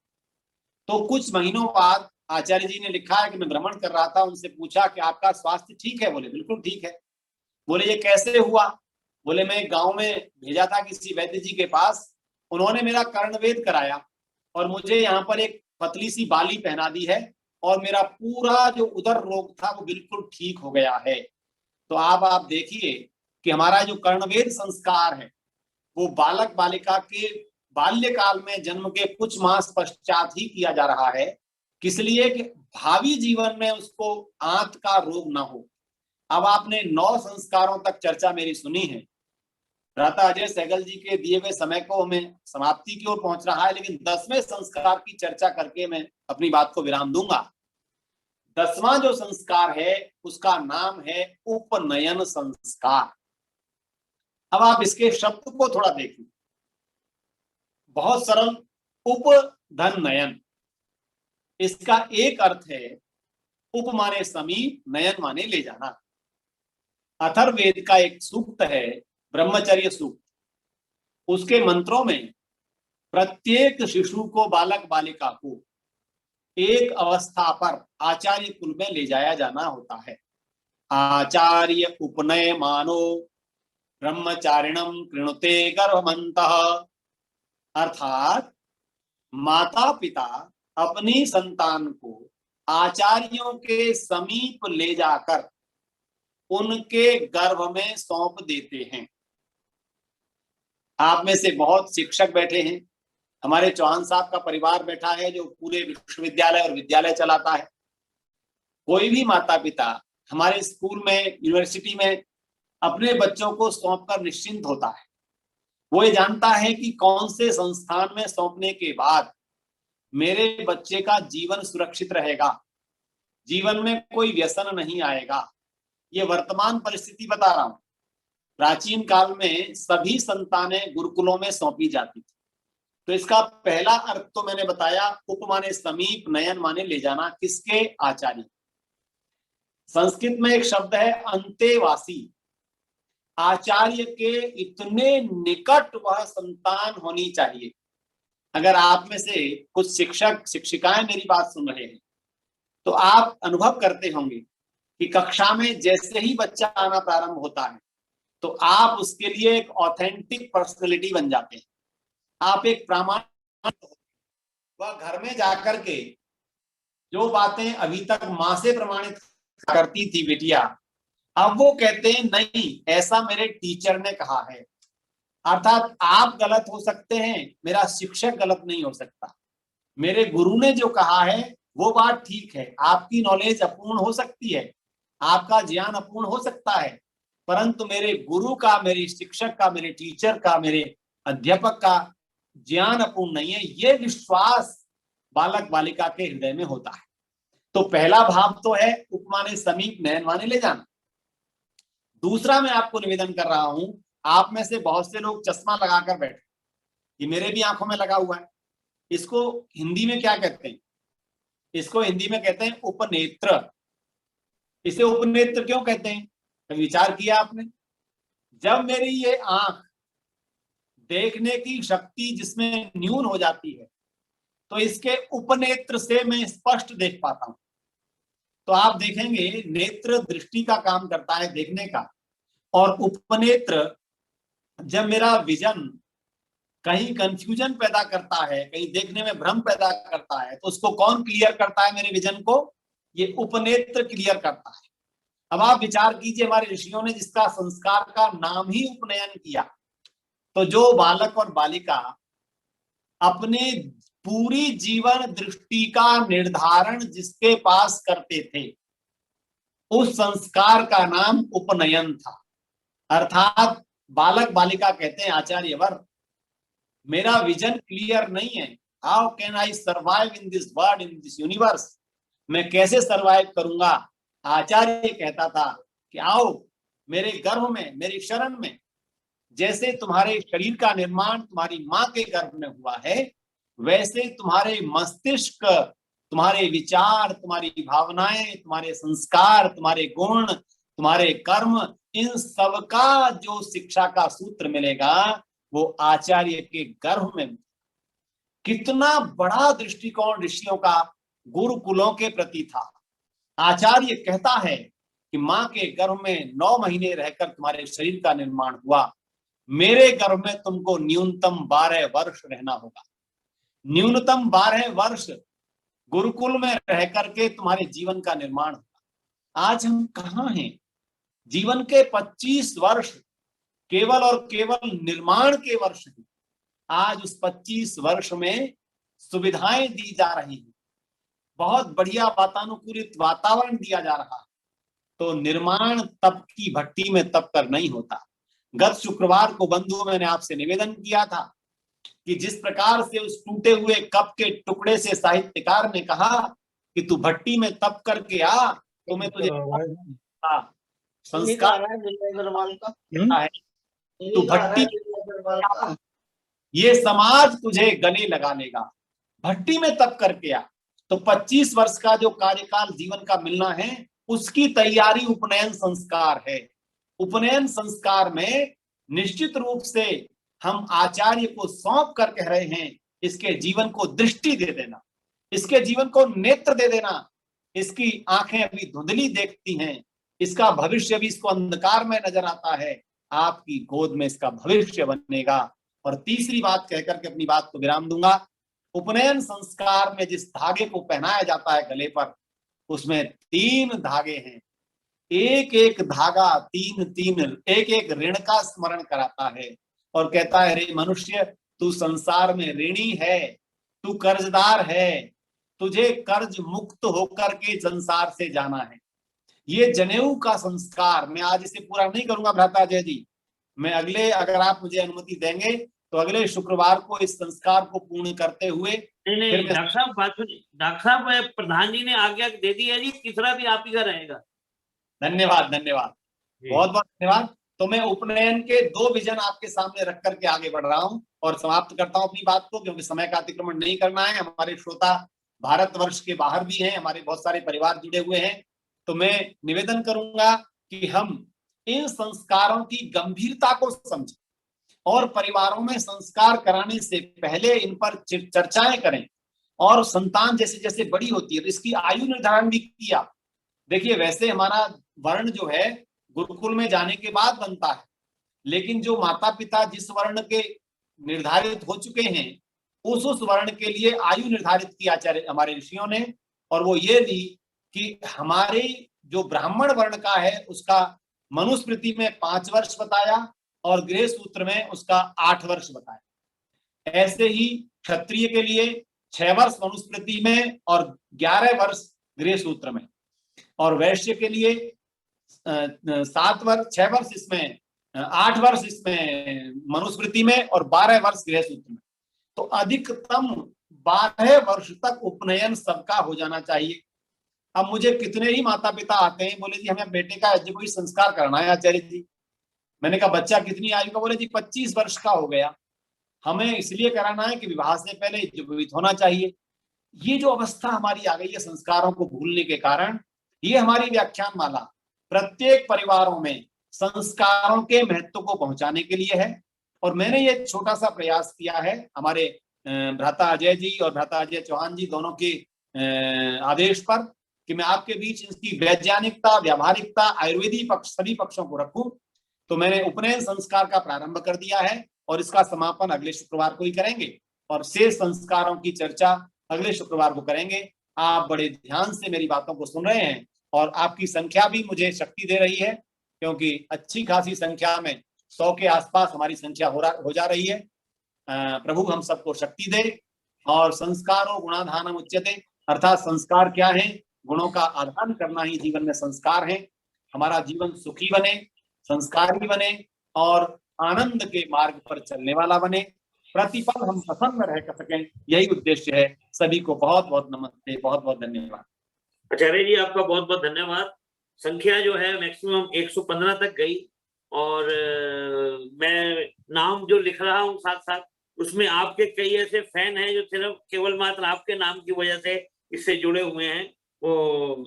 तो कुछ महीनों बाद आचार्य जी ने लिखा है कि मैं भ्रमण कर रहा था, उनसे पूछा कि आपका स्वास्थ्य ठीक है? बोले बिल्कुल ठीक है। बोले ये कैसे हुआ? बोले मैं गांव में भेजा था किसी वैद्य जी के पास, उन्होंने मेरा कर्णवेद कराया और मुझे यहाँ पर एक पतली सी बाली पहना दी है और मेरा पूरा जो उदर रोग था वो बिल्कुल ठीक हो गया है। तो आप देखिए कि हमारा जो कर्णवेद संस्कार है वो बालक बालिका के बाल्यकाल में जन्म के कुछ मास पश्चात ही किया जा रहा है, किस लिए कि भावी जीवन में उसको आंत का रोग ना हो। अब आपने 9 संस्कारों तक चर्चा मेरी सुनी है। भ्राता अजय सहगल जी के दिए हुए समय को हमें समाप्ति की ओर पहुंच रहा है, लेकिन 10वें संस्कार की चर्चा करके मैं अपनी बात को विराम दूंगा। 10वां जो संस्कार है उसका नाम है उपनयन संस्कार। अब आप इसके शब्द को थोड़ा देखिए, बहुत सरल, उपधन नयन। इसका एक अर्थ है उप माने समीप, नयन माने ले जाना। अथर्ववेद का एक सूक्त है ब्रह्मचर्य सूक्त, उसके मंत्रों में प्रत्येक शिशु को, बालक बालिका को एक अवस्था पर आचार्य कुल में ले जाया जाना होता है। आचार्य उपनय मानो ब्रह्मचारिणम कृणुते गर्भमन्तः, अर्थात माता पिता अपनी संतान को आचार्यों के समीप ले जाकर उनके गर्भ में सौंप देते हैं। आप में से बहुत शिक्षक बैठे हैं, हमारे चौहान साहब का परिवार बैठा है जो पूरे विश्वविद्यालय और विद्यालय चलाता है। कोई भी माता पिता हमारे स्कूल में, यूनिवर्सिटी में अपने बच्चों को सौंपकर निश्चिंत होता है। वो ये जानता है कि कौन से संस्थान में सौंपने के बाद मेरे बच्चे का जीवन सुरक्षित रहेगा, जीवन में कोई व्यसन नहीं आएगा। ये वर्तमान परिस्थिति बता रहा हूं। प्राचीन काल में सभी संतानें गुरुकुलों में सौंपी जाती थी। तो इसका पहला अर्थ तो मैंने बताया, उप माने समीप, नयन माने ले जाना। किसके? आचार्य। संस्कृत में एक शब्द है अंतेवासी। आचार्य के इतने निकट वह संतान होनी चाहिए। अगर आप में से कुछ शिक्षक शिक्षिकाएं मेरी बात सुन रहे हैं तो आप अनुभव करते होंगे कि कक्षा में जैसे ही बच्चा आना प्रारंभ होता है तो आप उसके लिए एक ऑथेंटिक पर्सनैलिटी बन जाते हैं। आप एक प्रामाणिक, वह घर में जाकर के जो बातें अभी तक माँ से प्रमाणित करती थी बेटिया, अब वो कहते हैं नहीं, ऐसा मेरे टीचर ने कहा है। अर्थात आप गलत हो सकते हैं, मेरा शिक्षक गलत नहीं हो सकता। मेरे गुरु ने जो कहा है वो बात ठीक है। आपकी नॉलेज अपूर्ण हो सकती है, आपका ज्ञान अपूर्ण हो सकता है, परंतु मेरे गुरु का, मेरे शिक्षक का, मेरे टीचर का, मेरे अध्यापक का ज्ञान अपूर्ण नहीं है। ये विश्वास बालक बालिका के हृदय में होता है। तो पहला भाव तो है उप माने समीप, नयन माने ले जाना। दूसरा मैं आपको निवेदन कर रहा हूं, आप में से बहुत से लोग चश्मा लगाकर बैठे, ये मेरे भी आंखों में लगा हुआ है। इसको हिंदी में क्या कहते हैं? इसको हिंदी में कहते हैं उपनेत्र। इसे उपनेत्र क्यों कहते हैं? कभी विचार किया आपने? जब मेरी ये आंख देखने की शक्ति जिसमें न्यून हो जाती है तो इसके उपनेत्र से मैं स्पष्ट देख पाता हूं। तो आप देखेंगे नेत्र दृष्टि का काम करता है, देखने का, और उपनेत्र जब मेरा विजन कहीं कंफ्यूजन पैदा करता है, कहीं देखने में भ्रम पैदा करता है, तो उसको कौन क्लियर करता है? मेरे विजन को ये उपनेत्र क्लियर करता है। अब आप विचार कीजिए, हमारे ऋषियों ने जिसका संस्कार का नाम ही उपनयन किया, तो जो बालक और बालिका अपने पूरी जीवन दृष्टि का निर्धारण जिसके पास करते थे, उस संस्कार का नाम उपनयन था। अर्थात बालक बालिका कहते हैं आचार्यवर, मेरा विजन क्लियर नहीं है, how can I survive in this world, in this universe, मैं कैसे सर्वाइव करूंगा? आचार्य कहता था कि आओ मेरे गर्भ में, मेरी शरण में। जैसे तुम्हारे शरीर का निर्माण तुम्हारी माँ के गर्भ में हुआ है, वैसे तुम्हारे मस्तिष्क, तुम्हारे विचार, तुम्हारी भावनाएं, तुम्हारे संस्कार, तुम्हारे गुण, तुम्हारे कर्म, इन सबका जो शिक्षा का सूत्र मिलेगा वो आचार्य के गर्भ में। कितना बड़ा दृष्टिकोण ऋषियों का गुरुकुलों के प्रति था। आचार्य कहता है कि माँ के गर्भ में 9 महीने रहकर तुम्हारे शरीर का निर्माण हुआ, मेरे गर्भ में तुमको न्यूनतम 12 वर्ष रहना होगा। न्यूनतम 12 वर्ष गुरुकुल में रह करके तुम्हारे जीवन का निर्माण होगा। आज हम कहाँ हैं? जीवन के 25 वर्ष केवल और केवल निर्माण के वर्ष हैं। आज उस 25 वर्ष में सुविधाएं दी जा रही हैं, बहुत बढ़िया वातानुकूलित वातावरण दिया जा रहा है, तो निर्माण तप की भट्टी में तप कर नहीं होता। गत शुक्रवार को बंधुओं मैंने आपसे निवेदन किया था कि जिस प्रकार से उस टूटे हुए कप के टुकड़े से साहित्यकार ने कहा कि तू भट्टी में तप करके आ, तो मैं तुझे संस्कार है, तू भट्टी, ये समाज तुझे गले लगा लेगा, भट्टी में तप करके आ। तो 25 वर्ष का जो कार्यकाल जीवन का मिलना है, उसकी तैयारी उपनयन संस्कार है। उपनयन संस्कार में निश्चित रूप से हम आचार्य को सौंप कर कह रहे हैं, इसके जीवन को दृष्टि दे देना, इसके जीवन को नेत्र दे देना। इसकी आंखें अभी धुंधली देखती हैं, इसका भविष्य भी इसको अंधकार में नजर आता है, आपकी गोद में इसका भविष्य बनेगा। और तीसरी बात कहकर के अपनी बात को विराम दूंगा। उपनयन संस्कार में जिस धागे को पहनाया जाता है गले पर, उसमें 3 धागे हैं। एक एक धागा 3 एक एक ऋण का स्मरण कराता है और कहता है, रे मनुष्य, तू संसार में ऋणी है, तू कर्जदार है, तुझे कर्ज मुक्त होकर के संसार से जाना है। ये जनेऊ का संस्कार, मैं आज इसे पूरा नहीं करूंगा भ्राता अजय जी, मैं अगले, अगर आप मुझे अनुमति देंगे तो अगले शुक्रवार को इस संस्कार को पूर्ण करते हुए नहीं डॉक्टर साहब, बात सुनिए डॉक्टर साहब, प्रधान जी ने आज्ञा दे दी है जी, तीसरा भी आप ही का रहेगा। धन्यवाद, धन्यवाद, बहुत बहुत धन्यवाद। तो मैं उपनयन के 2 विजन आपके सामने रख करके आगे बढ़ रहा हूं और समाप्त करता हूं अपनी बात को, क्योंकि समय का अतिक्रमण नहीं करना है। हमारे श्रोता भारतवर्ष के बाहर भी हैं, हमारे बहुत सारे परिवार जुड़े हुए हैं। तो मैं निवेदन करूंगा कि हम इन संस्कारों की गंभीरता को समझें और परिवारों में संस्कार कराने से पहले इन पर चर्चाएं करें। और संतान जैसे जैसे बड़ी होती है तो इसकी आयु निर्धारण भी किया। देखिए, वैसे हमारा वर्ण जो है गुरुकुल में जाने के बाद बनता है, लेकिन जो माता पिता जिस वर्ण के निर्धारित हो चुके हैं, उस वर्ण के लिए आयु निर्धारित की आचार्य हमारे ऋषियों ने, और वो ये ली कि हमारे जो ब्राह्मण वर्ण का है उसका मनुस्मृति में 5 वर्ष बताया और गृह सूत्र में उसका 8 वर्ष बताया। ऐसे ही क्षत्रिय के लिए 6 वर्ष मनुस्मृति में और 11 वर्ष गृह सूत्र में, और वैश्य के लिए 7 वर्ष 6 वर्ष इसमें, 8 वर्ष इसमें मनुस्मृति में और 12 वर्ष गृह सूत्र में। तो अधिकतम 12 वर्ष तक उपनयन सबका हो जाना चाहिए। अब मुझे कितने ही माता पिता आते हैं, बोले जी हमें बेटे का कोई संस्कार करना है आचार्य जी। मैंने कहा बच्चा कितनी आयु का? बोले जी 25 वर्ष का हो गया। हमें इसलिए कराना है कि विवाह से पहले जीवित होना चाहिए। ये जो अवस्था हमारी आ गई है संस्कारों को भूलने के कारण, ये हमारी व्याख्यान माला प्रत्येक परिवारों में संस्कारों के महत्व को पहुंचाने के लिए है। और मैंने ये छोटा सा प्रयास किया है हमारे भ्राता अजय जी और भ्राता अजय चौहान जी दोनों के आदेश पर, कि मैं आपके बीच इसकी वैज्ञानिकता, व्यावहारिकता, आयुर्वेदी पक्ष, सभी पक्षों को रखूं। तो मैंने उपनयन संस्कार का प्रारंभ कर दिया है और इसका समापन अगले शुक्रवार को ही करेंगे और शेष संस्कारों की चर्चा अगले शुक्रवार को करेंगे। आप बड़े ध्यान से मेरी बातों को सुन रहे हैं और आपकी संख्या भी मुझे शक्ति दे रही है, क्योंकि अच्छी खासी संख्या में 100 के आसपास हमारी संख्या हो जा रही है। प्रभु हम सबको शक्ति दे। और संस्कारो गुणाधानम उच्यते, अर्थात संस्कार क्या है? गुणों का आधान करना ही जीवन में संस्कार है। हमारा जीवन सुखी बने, संस्कारी बने और आनंद के मार्ग पर चलने वाला बने, प्रतिपल हम प्रसन्न रह सकें, यही उद्देश्य है। सभी को बहुत बहुत नमस्ते, बहुत बहुत धन्यवाद। आचार्य जी आपका बहुत बहुत धन्यवाद। संख्या जो है मैक्सिमम 115 तक गई और मैं नाम जो लिख रहा हूँ साथ साथ उसमें आपके कई ऐसे फैन हैं जो सिर्फ केवल मात्र आपके नाम की वजह से इससे जुड़े हुए हैं। वो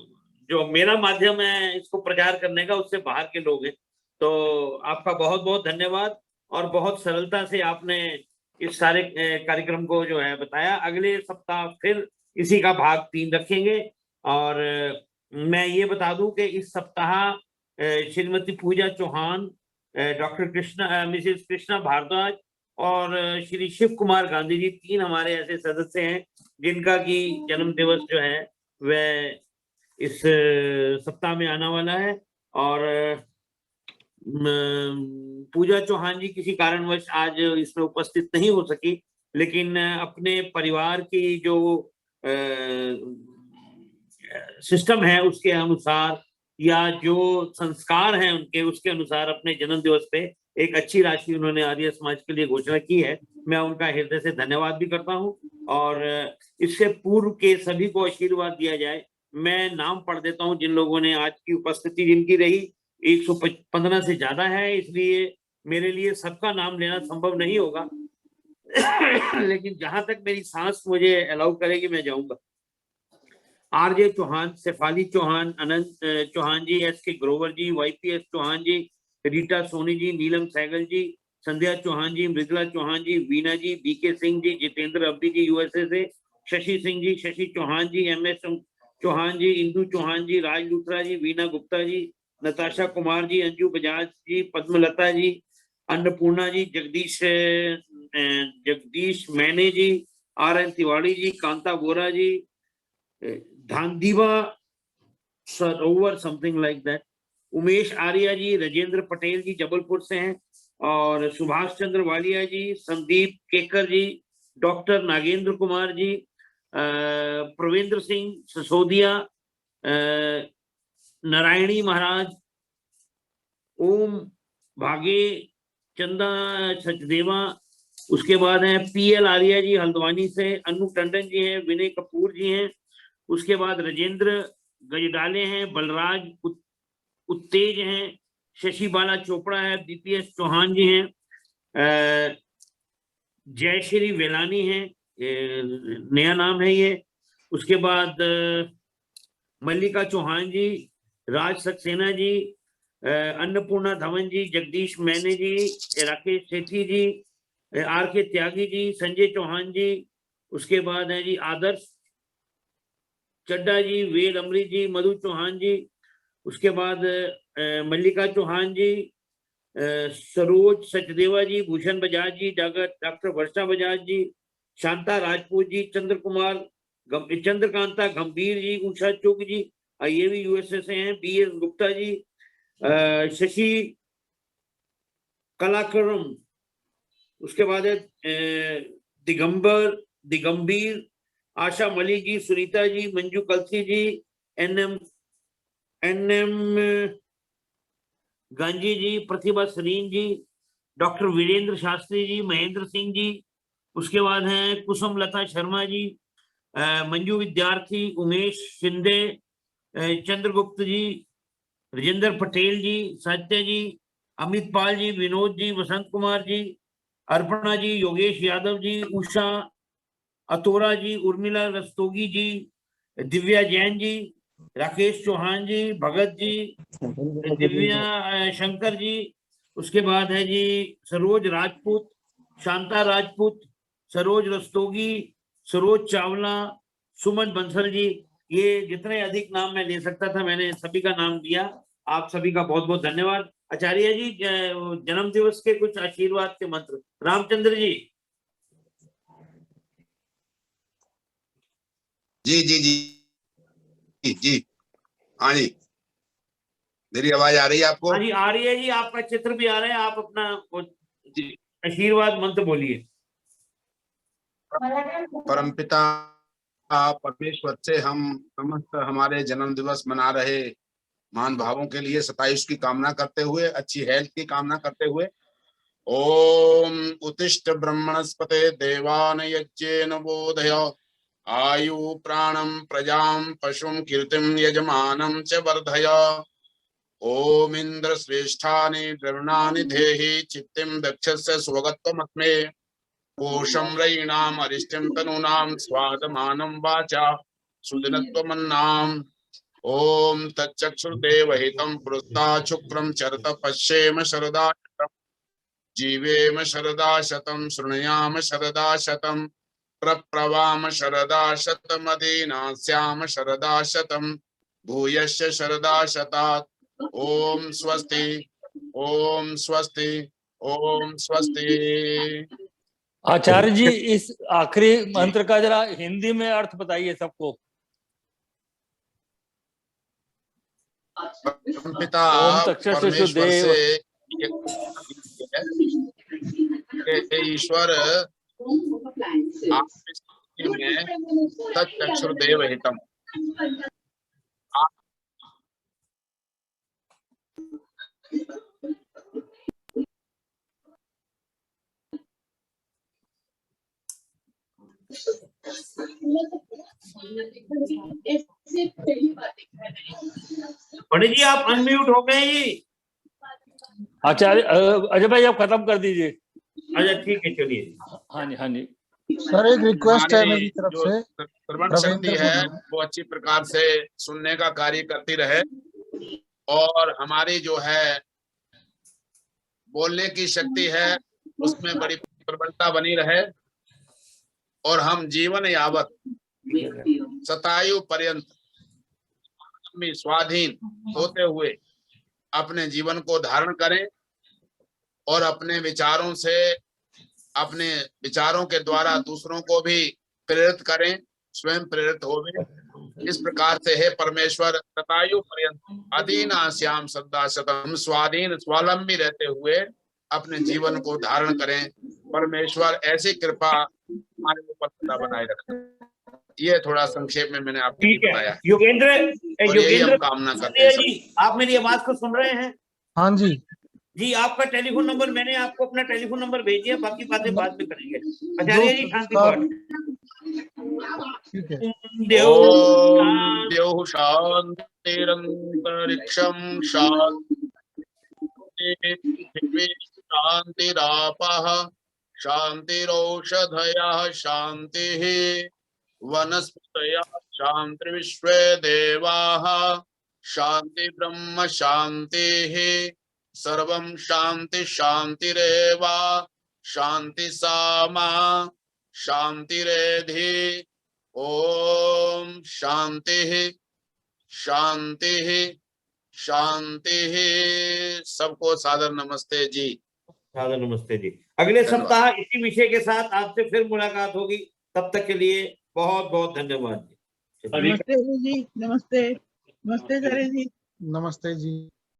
जो मेरा माध्यम है इसको प्रचार करने का, उससे बाहर के लोग हैं। तो आपका बहुत बहुत धन्यवाद और बहुत सरलता से आपने इस सारे कार्यक्रम को जो है बताया। अगले सप्ताह फिर इसी का भाग 3 रखेंगे। और मैं ये बता दूं कि इस सप्ताह श्रीमती पूजा चौहान, डॉक्टर कृष्णा, मिसेस कृष्णा भारद्वाज और श्री शिव कुमार गांधी जी, 3 हमारे ऐसे सदस्य हैं जिनका की जन्म दिवस जो है वह इस सप्ताह में आने वाला है। और पूजा चौहान जी किसी कारणवश आज इसमें उपस्थित नहीं हो सकी, लेकिन अपने परिवार की जो सिस्टम है उसके अनुसार या जो संस्कार हैं उनके, उसके अनुसार अपने जन्म दिवस पे एक अच्छी राशि उन्होंने आर्य समाज के लिए घोषणा की है। मैं उनका हृदय से धन्यवाद भी करता हूं और इससे पूर्व के सभी को आशीर्वाद दिया जाए। मैं नाम पढ़ देता हूं जिन लोगों ने आज की उपस्थिति जिनकी रही 115 से ज्यादा है, इसलिए मेरे लिए सबका नाम लेना संभव नहीं होगा लेकिन जहां तक मेरी सांस मुझे अलाउ करेगी मैं जाऊंगा। आरजे चौहान, शेफाली चौहान, अनंत चौहान जी, एस के ग्रोवर जी, वाईपीएस चौहान जी, रीटा सोनी जी, नीलम सहगल जी, संध्या चौहान जी, मृदुला चौहान जी, वीना जी, बीके सिंह जी, जितेंद्र अब्बी जी यूएसए से, शशि सिंह जी, शशि चौहान जी, एमएस चौहान जी, इंदू चौहान जी, राज लूथरा जी, वीना गुप्ता जी, नताशा कुमार जी, अंजू बजाज जी, पद्मलता जी, अन्नपूर्णा जी, जगदीश मैने जी, RN Tiwari ji, Kanta Bora ji, Dhandiwa Sarovar something like that, Umesh Arya ji, Rajendra Patel ji Jabalpur से हैं, और सुभाष चंद्र वालिया जी, संदीप केकर जी, डॉक्टर नागेंद्र कुमार जी, प्रवींद्र सिंह सिसोदिया, नारायणी महाराज, ओम भागे, चंदा सचदेवा, उसके बाद है PL आर्या जी हल्द्वानी से, अनु टंडन जी हैं, विनय कपूर जी हैं, उसके बाद राजेंद्र गजडाले हैं, बलराज उत्तेज हैं, शशि बाला चोपड़ा है, BPS चौहान जी हैं, जयश्री वेलानी है, नया नाम है ये, उसके बाद मल्लिका चौहान जी, राज सक्सेना जी, अन्नपूर्णा धवन जी, जगदीश मैने जी, राकेश सेठी जी, RK त्यागी जी, संजय चौहान जी, उसके बाद है जी आदर्श चड्डा जी, वेद अमृत जी, मधु चौहान जी, उसके बाद मल्लिका चौहान जी, सरोज सचदेवा जी, भूषण बजाज जी, डॉक्टर वर्षा बजाज जी, शांता राजपूत जी, चंद्र कुमार, चंद्रकांता गंभीर जी, उषा चुग जी, ये भी यूएसए से हैं, BS गुप्ता जी, शशि कलाकरम, उसके बाद है दिगंबीर, आशा मलिक जी, सुनीता जी, मंजू कलसी जी, NM गांधी जी, प्रतिभा सरीन जी, डॉक्टर वीरेंद्र शास्त्री जी, महेंद्र सिंह जी, उसके बाद हैं कुसुम लता शर्मा जी, मंजू विद्यार्थी, उमेश शिंदे, चंद्रगुप्त जी, राजेंद्र पटेल जी, सत्य जी, अमित पाल जी, विनोद जी, वसंत कुमार जी, अर्पणा जी, योगेश यादव जी, उषा अतोरा जी, उर्मिला रस्तोगी जी, दिव्या जैन जी, राकेश चौहान जी, भगत जी, दिव्या शंकर जी, उसके बाद है जी सरोज राजपूत, शांता राजपूत, सरोज रस्तोगी, सरोज चावला, सुमन बंसल जी, ये जितने अधिक नाम मैं ले सकता था मैंने सभी का नाम दिया। आप सभी का बहुत बहुत धन्यवाद। आचार्य जी, जन्म दिवस के कुछ आशीर्वाद के मंत्र। रामचंद्र जी। जी जी जी जी, हाँ जी, मेरी आवाज आ रही है आपको? हाँ जी आ रही है जी, आपका चित्र भी आ रहा है, आप अपना आशीर्वाद मंत्र बोलिए। परमपिता परमेश्वर से हम समस्त हमारे जन्म दिवस मना रहे महान भावों के लिए 27 की कामना करते हुए, अच्छी हेल्थ की कामना करते हुए, ओम उत्तिष्ठ ब्रह्मणस्पते देवान यज्ञेन बोधय आयु प्राणम प्रजाम पशुम कीर्तिम यजमानम च वर्धय। ओम इंद्र श्रेष्ठानि द्रविणानि देहि चित्तिम दक्षस्य स्वगत्वमस्मे कोशं रयीणाम अरिष्टिम तनूनाम स्वादमानं वाचा सुदिनत्वमन्नाम। ओम तच्चक्षुर्देवहितं पुरस्ता शुक्रं चरत पश्येम शरदा जीवेम शरदा शतं शृणुयाम शरदा शतं प्रप्लवाम शरदा शतमदीनास्याम शरदा शतं भूयश्च शरदा शतात्। ओम स्वस्ति, ओम स्वस्ति, ओम स्वस्ति। आचार्य जी, इस आखिरी मंत्र का जरा हिंदी में अर्थ बताइए सबको। पिता ओम तक्षस्य परमेश्वर देव। से ईश्वर आप में तच्चक्षुर्देव हितम, पंडित जी आप अनम्यूट हो गए जी। आचार्य अजय भाई आप खत्म कर दीजिए। अच्छा ठीक है चलिए। हाँ जी हाँ जी। सर एक रिक्वेस्ट है हमारी मेरी तरफ जो से, श्रवण शक्ति रविंद्र है बोल रहा वो अच्छी प्रकार से सुनने का कार्य करती रहे और हमारी जो है बोलने की शक्ति है उसमें बड़ी प्रबलता बनी रहे और हम जीवन यावत शतायु पर्यंत स्वाधीन होते हुए अपने जीवन को धारण करें और अपने विचारों से, अपने विचारों के द्वारा दूसरों को भी प्रेरित करें, स्वयं प्रेरित होवे। इस प्रकार से हे परमेश्वर शतायु पर्यंत अधीना श्याम सदा शतम, स्वाधीन स्वावलंबी रहते हुए अपने जीवन को धारण करें। परमेश्वर ऐसी कृपा हमारे ऊपर सदा बनाए रखें। ये थोड़ा संक्षेप में मैंने आपको ठीक है बताया योगेंद्र, और यही योगेंद्र हम कामना करते हैं सब। जी आप मेरी आवाज को सुन रहे हैं? हाँ जी। जी आपका टेलीफोन नंबर, मैंने आपको अपना टेलीफोन नंबर भेज दिया, बाकी बातें बाद में करेंगे। आचार्य जी शांति पाठ। ठीक है। ओम द्यौः शान्तिरन्तरिक्षं शान्ति, पृथिवी शान्तिरापः शान्तिरौषधयः शान्तिः, वनस्पतयः शान्तिर्विश्वे देवाः शान्ति ब्रह्म शान्तिः, सर्वं शान्ति शान्तिरेव, शान्ति सामा शान्तिरेधि। ओम शांति शांति शांति। सबको सादर नमस्ते जी। सादर नमस्ते जी। अगले धन्यवाद। सप्ताह इसी विषय के साथ आपसे फिर मुलाकात होगी, तब तक के लिए बहुत बहुत धन्यवाद जी। अभी नमस्ते जी, नमस्ते नमस्ते सर जी। नमस्ते जी।